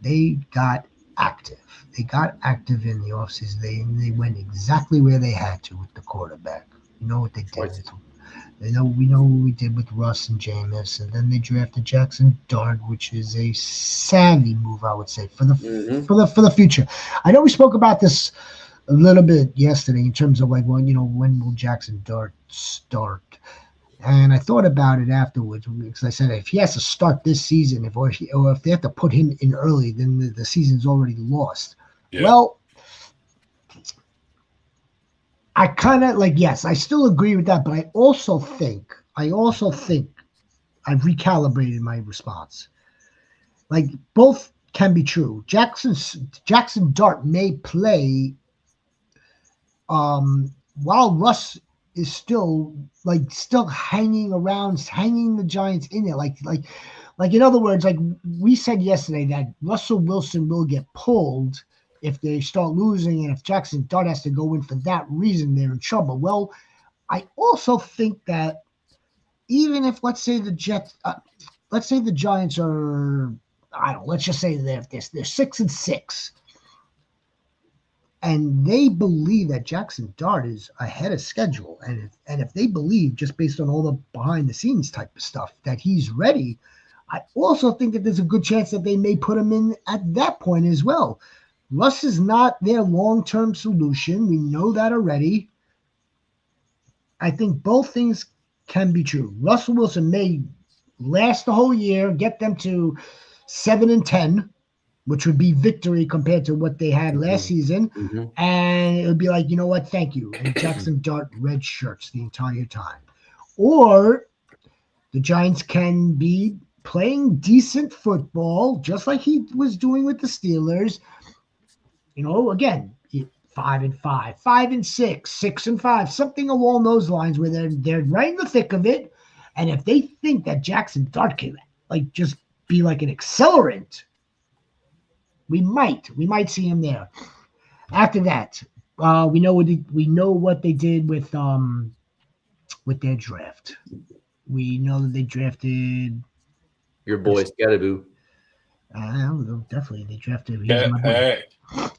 A: they got active. They got active in the offseason. They went exactly where they had to with the quarterback. You know what they did. We know what we did with Russ and Jameis, and then they drafted Jackson Dart, which is a savvy move, I would say, for the future. I know we spoke about this a little bit yesterday in terms of when will Jackson Dart start? And I thought about it afterwards because I said if he has to start this season, or if they have to put him in early, then the season's already lost.
C: Yeah.
A: Well, I kind of yes, I still agree with that, but I also think I've recalibrated my response. Like both can be true. Jackson Dart may play while Russ is still hanging around, hanging the Giants in there. Like in other words, like we said yesterday that Russell Wilson will get pulled if they start losing, and if Jackson Dart has to go in for that reason, they're in trouble. Well, I also think that even if let's say the Giants are, I don't know, let's just say they're 6-6. And they believe that Jackson Dart is ahead of schedule. And if they believe, just based on all the behind the scenes type of stuff, that he's ready, I also think that there's a good chance that they may put him in at that point as well. Russ is not their long-term solution. We know that already. I think both things can be true. Russell Wilson may last the whole year, get them to 7-10, which would be victory compared to what they had last season.
B: Mm-hmm.
A: And it would be like, you know what, thank you. And Jackson Dart red shirts the entire time. Or the Giants can be playing decent football, just like he was doing with the Steelers. You know, again, 5-5, 5-6, 6-5, something along those lines where they're right in the thick of it. And if they think that Jackson Dart can just be like an accelerant, we might see him there. After that, we know what they did with their draft. We know that they drafted
B: your boy Scatterboo.
A: Definitely they drafted.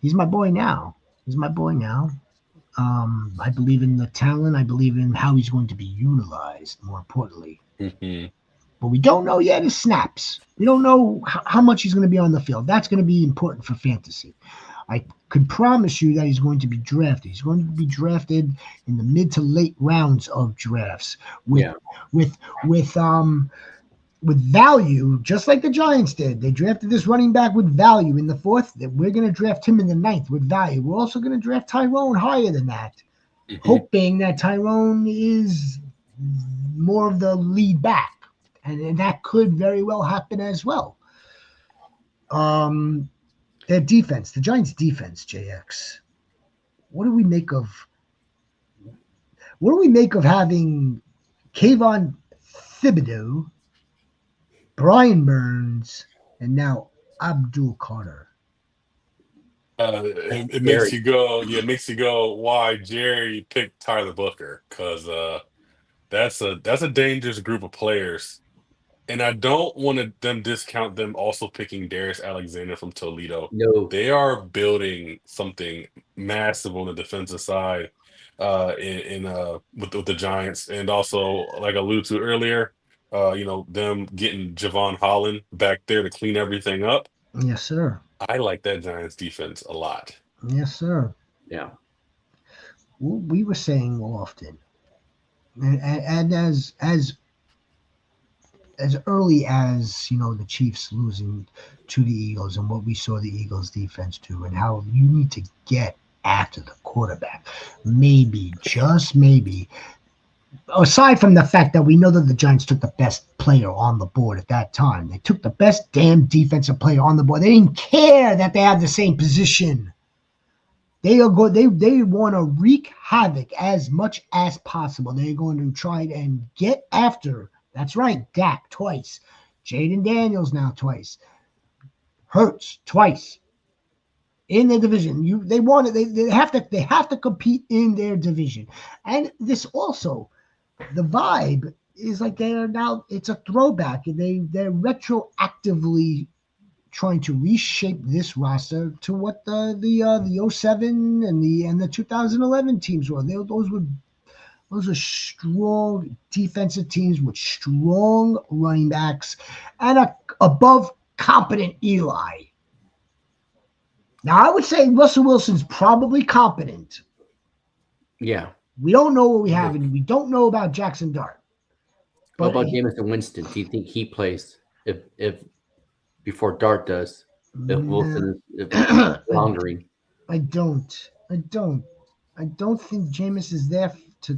A: He's my boy now. I believe in the talent. I believe in how he's going to be utilized. More importantly.
C: Mm-hmm.
A: But we don't know yet his snaps. We don't know how much he's going to be on the field. That's going to be important for fantasy. I could promise you that he's going to be drafted. He's going to be drafted in the mid to late rounds of drafts with value, just like the Giants did. They drafted this running back with value in the 4th. We're going to draft him in the 9th with value. We're also going to draft Tyrone higher than that, hoping that Tyrone is more of the lead back. And that could very well happen as well. Their defense, the Giants' defense, JX. What do we make of having Kayvon Thibodeau, Brian Burns, and now Abdul Carter?
C: It makes you go. Why Jerry picked Tyler Booker? Because that's a dangerous group of players. And I don't want them discount them also picking Darius Alexander from Toledo.
B: No.
C: They are building something massive on the defensive side with the Giants. And also, like I alluded to earlier, them getting Javon Holland back there to clean everything up.
A: Yes, sir.
C: I like that Giants defense a lot.
A: Yes, sir.
B: Yeah.
A: We were saying often, and as early as the Chiefs losing to the Eagles and what we saw the Eagles defense do, and how you need to get after the quarterback. Maybe, just maybe, aside from the fact that we know that the Giants took the best player on the board at that time. They took the best damn defensive player on the board. They didn't care that they had the same position. They want to wreak havoc as much as possible. They're going to try and get after. That's right, Dak twice, Jaden Daniels now twice, Hurts twice in the division. They have to compete in their division, and this also, the vibe is like it's a throwback. They're retroactively trying to reshape this roster to what the 07 and the 2011 teams were. Those are strong defensive teams with strong running backs and a above competent Eli. Now, I would say Russell Wilson's probably competent.
B: Yeah.
A: We don't know what we have, and we don't know about Jackson Dart.
B: What about
A: he-
B: Jameis and Winston? Do you think he plays if before Dart does? If Wilson is floundering?
A: I don't. I don't. I don't think Jameis is there to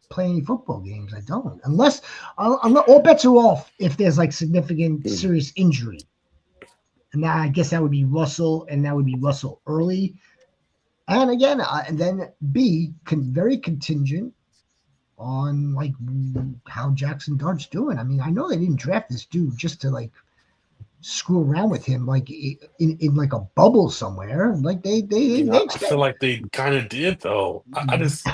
A: play any football games. I don't. Unless all bets are off if there's like significant serious injury. And I guess that would be Russell, and that would be Russell early. And again, and then B, very contingent on like how Jackson Dart's doing. I mean, I know they didn't draft this dude just to like screw around with him like in like a bubble somewhere. Like they
C: I feel like they kind of did though. I just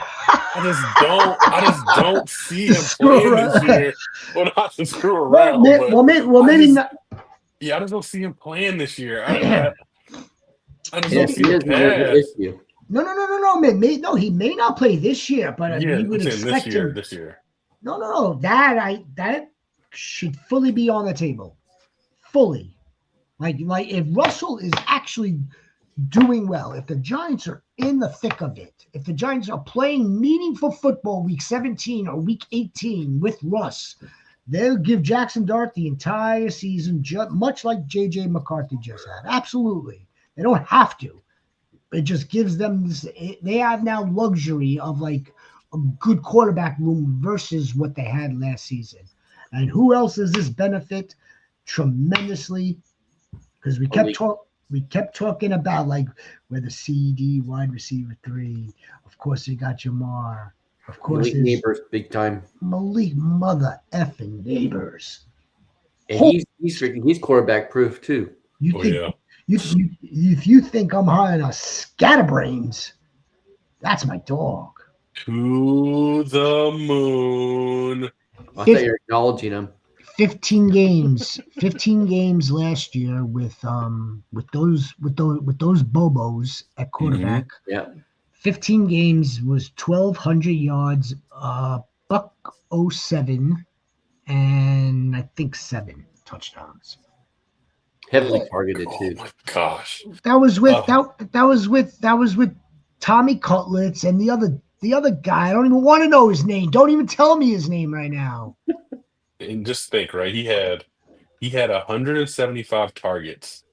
C: don't see him playing this year. Well, not to screw around,
A: maybe not.
C: Yeah, I just don't see him playing this year. I just don't see
B: He
C: the
B: is another
C: path.
B: issue.
A: No, man. He may not play this year, but
C: Yeah,
A: we would
C: I'm saying
A: expect him.
C: this year.
A: No. That should fully be on the table. Fully. Like if Russell is actually doing well, if the Giants are in the thick of it, if the Giants are playing meaningful football week 17 or week 18 with Russ, they'll give Jackson Dart the entire season, much like J.J. McCarthy just had. Absolutely. They don't have to. It just gives them this. They have now luxury of like a good quarterback room versus what they had last season. And who else does this benefit tremendously? Because we kept talking about like where the CD wide receiver 3. Of course, they got Jamar. Of course,
B: Malik Neighbors, big time.
A: Malik mother effing Neighbors.
B: And he's quarterback proof too.
A: You think if you think I'm high on a scatterbrains, that's my dog.
C: To the moon.
B: I thought you were acknowledging him.
A: 15 games last year with those bobos at quarterback.
C: Mm-hmm.
B: Yeah.
A: 15 games was 1,200 yards, $107, and I think 7 touchdowns.
B: Heavily targeted too.
C: Oh my gosh.
A: That was with Tommy Cutlets and the other guy. I don't even want to know his name. Don't even tell me his name right now.
C: And just think, right? He had 175 targets.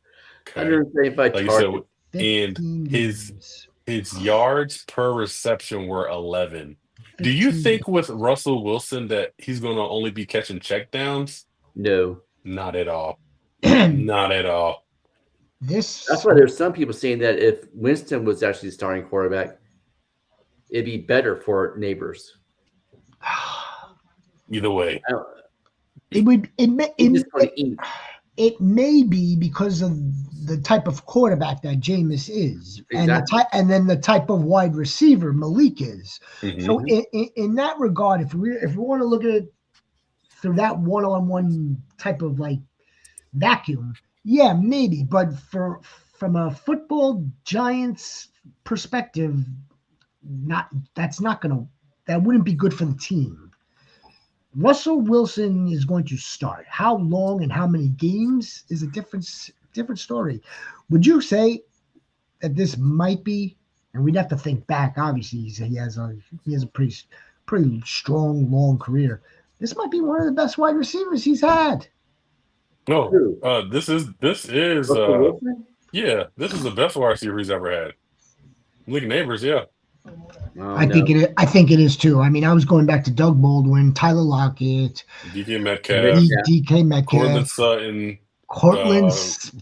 C: Okay.
B: 175
C: like
B: targets.
C: And his yards per reception were 11. Do you think with Russell Wilson that he's going to only be catching checkdowns?
B: No.
C: Not at all. Not at all.
B: That's why there's some people saying that if Winston was actually the starting quarterback, it'd be better for Neighbors.
C: Either way.
A: It may be because of the type of quarterback that Jameis is, exactly. and then the type of wide receiver Malik is. Mm-hmm. So in that regard, if we want to look at it through that one-on-one type of like vacuum, yeah, maybe. But from a football Giants perspective, that wouldn't be good for the team. Russell Wilson is going to start. How long and how many games is a different story. Would you say that this might be? And we'd have to think back. Obviously, he has a pretty strong, long career. This might be one of the best wide receivers he's had.
C: No, this is this is the best wide receiver he's ever had. Malik Neighbors, yeah.
A: I think it is too. I mean, I was going back to Doug Baldwin, Tyler Lockett,
C: DK Metcalf,
A: Courtland
C: Sutton,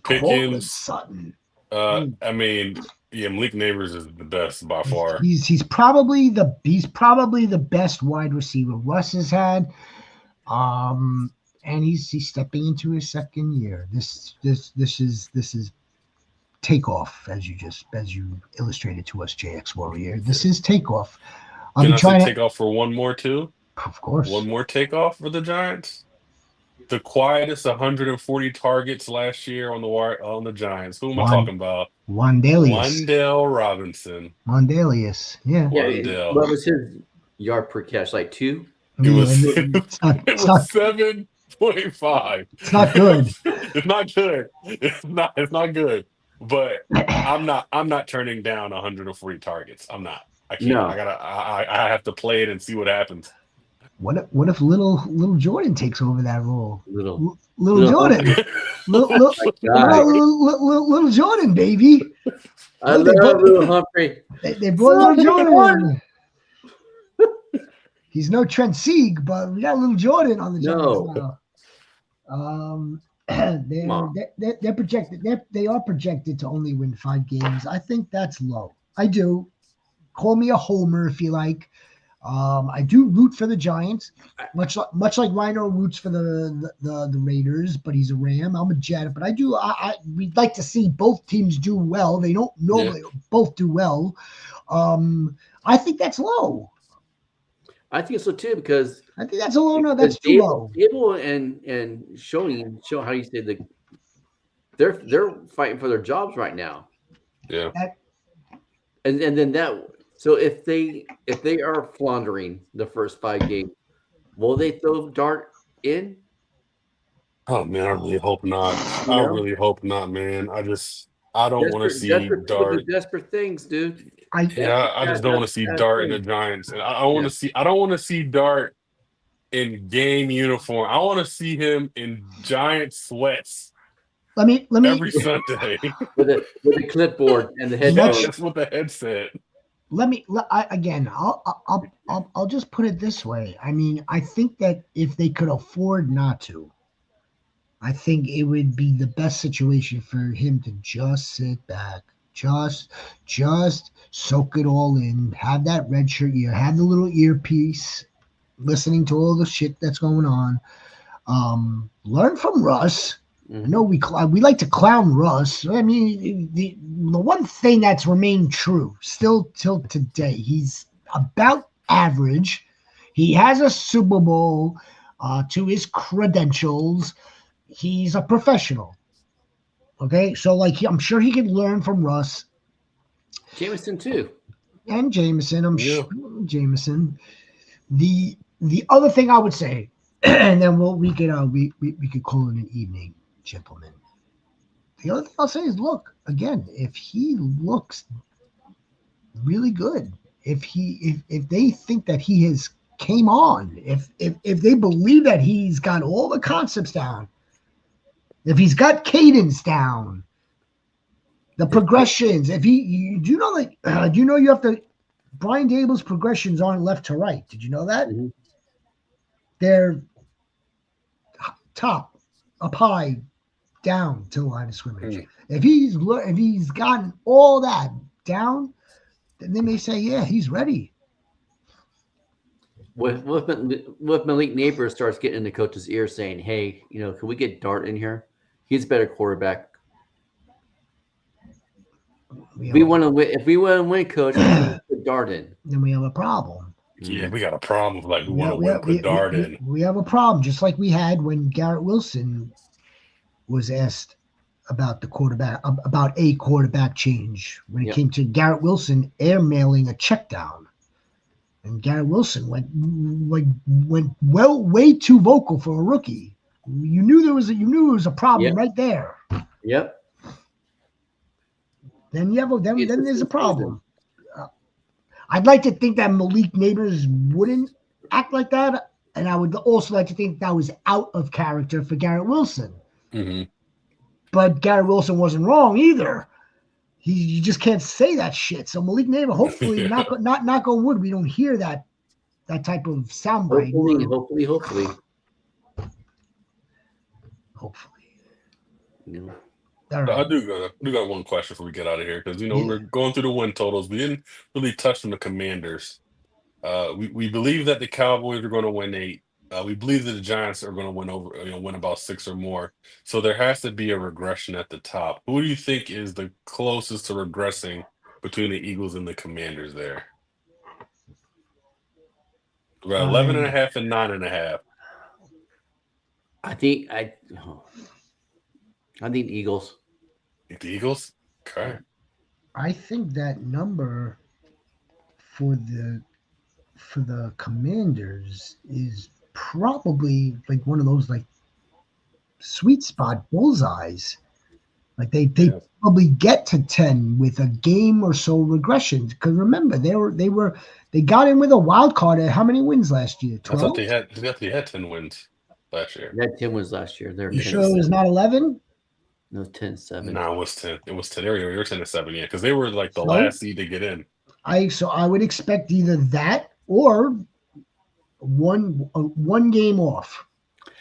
A: Pickens, Sutton.
C: I mean, yeah, Malik Neighbors is the best by far.
A: He's probably the best wide receiver Russ has had. And he's stepping into his second year. This is takeoff, as you illustrated to us, JX Warrior. This is takeoff.
C: Can I say takeoff for one more too?
A: Of course.
C: One more takeoff for the Giants. The quietest 140 targets last year on the Giants. Who am I talking about? Wan'Dale Robinson.
A: Wandalius, yeah.
B: Wandale. What was his yard per catch? Like 2?
C: It was 7.5.
A: It's not good.
C: It's not good. It's not good. But I'm not turning down 140 targets. I'm not. I can't. No. I have to play it and see what happens.
A: What if little Jordan takes over that role?
B: Little
A: Jordan,
B: Humphrey.
A: little,
B: God.
A: little Jordan, baby.
B: I
A: Look,
B: love little Humphrey.
A: They brought little Jordan. He's no Trent Sieg, but we got little Jordan on the Giants now. They're projected. They are projected to only win 5 games. I think that's low. I do. Call me a homer if you like. I do root for the Giants, much like Rhino roots for the Raiders, but he's a Ram. I'm a Jet, but we'd like to see both teams do well. They don't normally both do well. I think that's low.
B: I think so too, because
A: I think that's a low. No, that's too low.
B: Abel and show how you say they're fighting for their jobs right now.
C: Yeah.
B: And then that. So if they are floundering the first 5 games, will they throw Dart in?
C: Oh man, I really hope not. I really hope not, man. I don't want to see Dart.
B: Desperate things, dude.
C: I just don't want to see Dart in the Giants, and I want to see. I don't want to see Dart in game uniform. I want to see him in Giant sweats.
A: Let me
C: every Sunday
B: with a clipboard and the headset.
C: That's what the headset.
A: I'll just put it this way. I mean, I think that if they could afford not to, I think it would be the best situation for him to just sit back, just soak it all in, have that red shirt ear, have the little earpiece, listening to all the shit that's going on. Learn from Russ. I know we like to clown Russ. I mean, the one thing that's remained true still till today, he's about average. He has a Super Bowl to his credentials. He's a professional. Okay, so I'm sure he can learn from Russ.
B: Jameson too.
A: And Jameson, I'm sure. Jameson. The other thing I would say, and then we could call it an evening, gentlemen. The other thing I'll say is, look, again, if he looks really good, if they think that he has came on, if they believe that he's got all the concepts down, if he's got cadence down, the progressions, if you know you have to, Brian Dable's progressions aren't left to right. Did you know that? Mm-hmm. They're top, up high, down to the line of scrimmage. Mm-hmm. If he's gotten all that down, then they may say, yeah, he's ready.
B: With Malik Neighbors starts getting in the coach's ear saying, hey, can we get Dart in here? He's a better quarterback. If we want to win, coach, put Dart in.
A: Then we have a problem.
C: Yeah, we got a problem. We want to put Dart in.
A: We have a problem, just like we had when Garrett Wilson was asked about about a quarterback change when it came to Garrett Wilson airmailing a check down. And Garrett Wilson went way too vocal for a rookie. You knew it was a problem right there.
B: Yep.
A: Then there's a problem. I'd like to think that Malik Neighbors wouldn't act like that, and I would also like to think that was out of character for Garrett Wilson. Mm-hmm. But Garrett Wilson wasn't wrong either. You just can't say that shit. So Malik Neighbors, hopefully, not on wood, we don't hear that type of soundbite. Hopefully.
C: Yeah. Right. I do got one question before we get out of here, because we're going through the win totals. We didn't really touch on the Commanders. We believe that the Cowboys are going to win 8. We believe that the Giants are going to win about 6 or more. So there has to be a regression at the top. Who do you think is the closest to regressing between the Eagles and the Commanders there? We're at 11.5 and 9.5.
B: I think Eagles.
C: The Eagles? Okay.
A: I think that number for the Commanders is probably one of those sweet spot bullseyes. They probably get to 10 with a game or so regression. Because remember, they got in with a wild card at how many wins last year? 12?
C: I thought they had 10 wins last year.
B: They had 10 wins last year. They're
A: You sure it was not 11?
B: No, 10-7.
C: No, it was 10. It was 10. They were 10-7, yeah, because they were like the
A: So?
C: last seed to get in.
A: So I would expect either that or one game off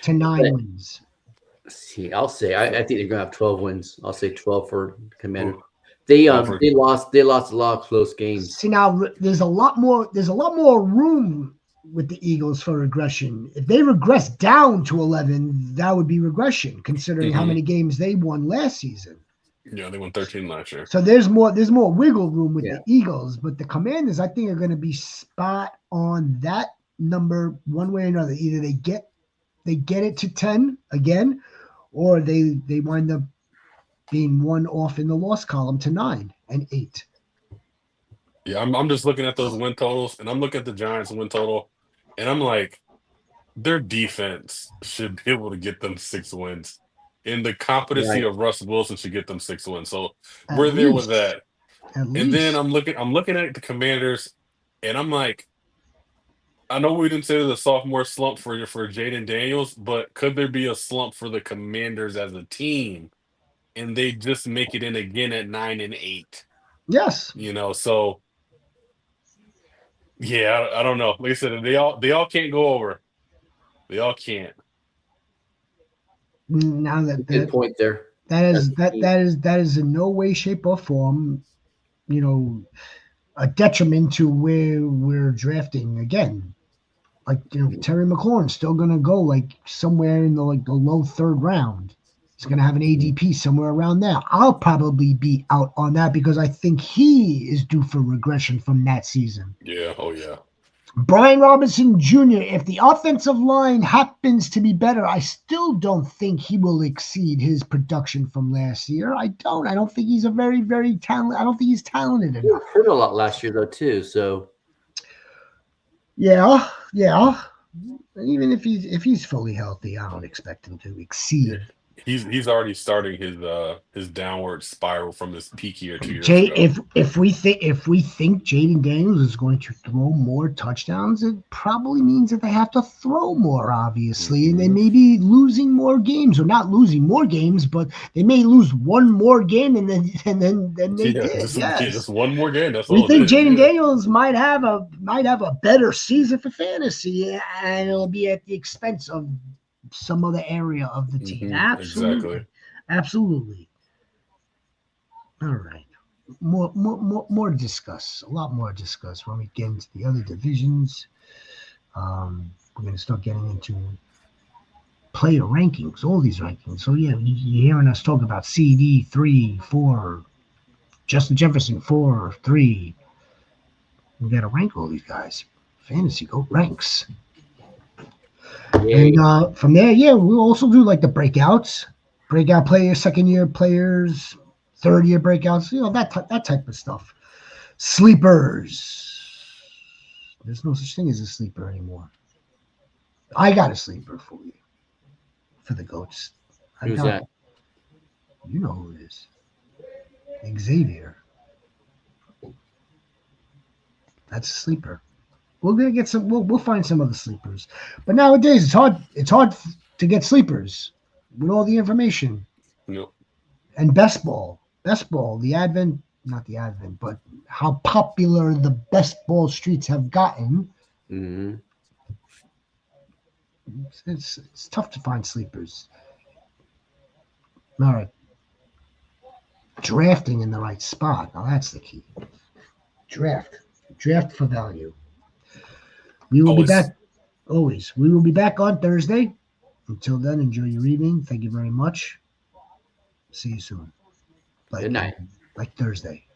A: to 9 wins.
B: See, I'll say I think they're gonna have 12 wins. I'll say 12 for Commanders. They lost a lot of close games.
A: See, now there's a lot more room with the Eagles for regression. If they regress down to 11, that would be regression, considering how many games they won last season.
C: Yeah, they won 13 last year.
A: So there's more wiggle room with the Eagles, but the Commanders, I think, are going to be spot on that number one way or another. Either they get it to 10 again, or they wind up being one off in the loss column to 9 and 8.
C: Yeah, I'm just looking at those win totals, and I'm looking at the Giants' win total, and I'm like, their defense should be able to get them 6 wins. And the competency of Russ Wilson should get them 6 wins. So we're there with that. And then I'm looking at the Commanders, and I'm like, I know we didn't say there's a sophomore slump for Jaden Daniels, but could there be a slump for the Commanders as a team, and they just make it in again at 9 and 8?
A: Yes.
C: So yeah, I don't know. Like I said, they all can't go over. They all can't.
A: Now
B: good point there.
A: That is in no way, shape, or form, a detriment to where we're drafting again. Like Terry McLaurin's still gonna go like somewhere in the low 3rd round. He's gonna have an ADP somewhere around there. I'll probably be out on that because I think he is due for regression from that season.
C: Yeah. Oh yeah.
A: Brian Robinson Jr., if the offensive line happens to be better, I still don't think he will exceed his production from last year. I don't think he's a very, very talented. I don't think he's talented enough.
B: He hurt a lot last year, though, too. So,
A: yeah. Even if he's fully healthy, I don't expect him to exceed.
C: Yeah. He's already starting his downward spiral from his peak year 2 years ago.
A: If we think Jaden Daniels is going to throw more touchdowns, it probably means that they have to throw more, obviously, and they may be losing more games, or not losing more games, but they may lose one more game and then they did.
C: Just one more game. That's
A: we
C: all.
A: think Jaden Daniels might have a better season for fantasy, and it'll be at the expense of some other area of the team. Absolutely. All right. More to discuss. A lot more to discuss when we get into the other divisions. We're going to start getting into player rankings, all these rankings. So yeah, you're hearing us talk about CD 3, 4, Justin Jefferson 4, 3. We got to rank all these guys. Fantasy Goat ranks. And from there, we'll also do like the breakout players, 2nd-year players, 3rd-year breakouts, that type of stuff. Sleepers. There's no such thing as a sleeper anymore. I got a sleeper for you, for the Goats.
B: Who's that?
A: You know who it is. Xavier. That's a sleeper. We're gonna get some. We'll find some other sleepers, but nowadays it's hard. It's hard to get sleepers with all the information.
C: Nope.
A: And best ball, not the advent, but how popular the best ball streets have gotten.
B: Mm-hmm.
A: It's tough to find sleepers. All right. Drafting in the right spot. Now that's the key. Draft for value. We will be back. Always. We will be back on Thursday. Until then, enjoy your evening. Thank you very much. See you soon.
B: Good night.
A: Like Thursday.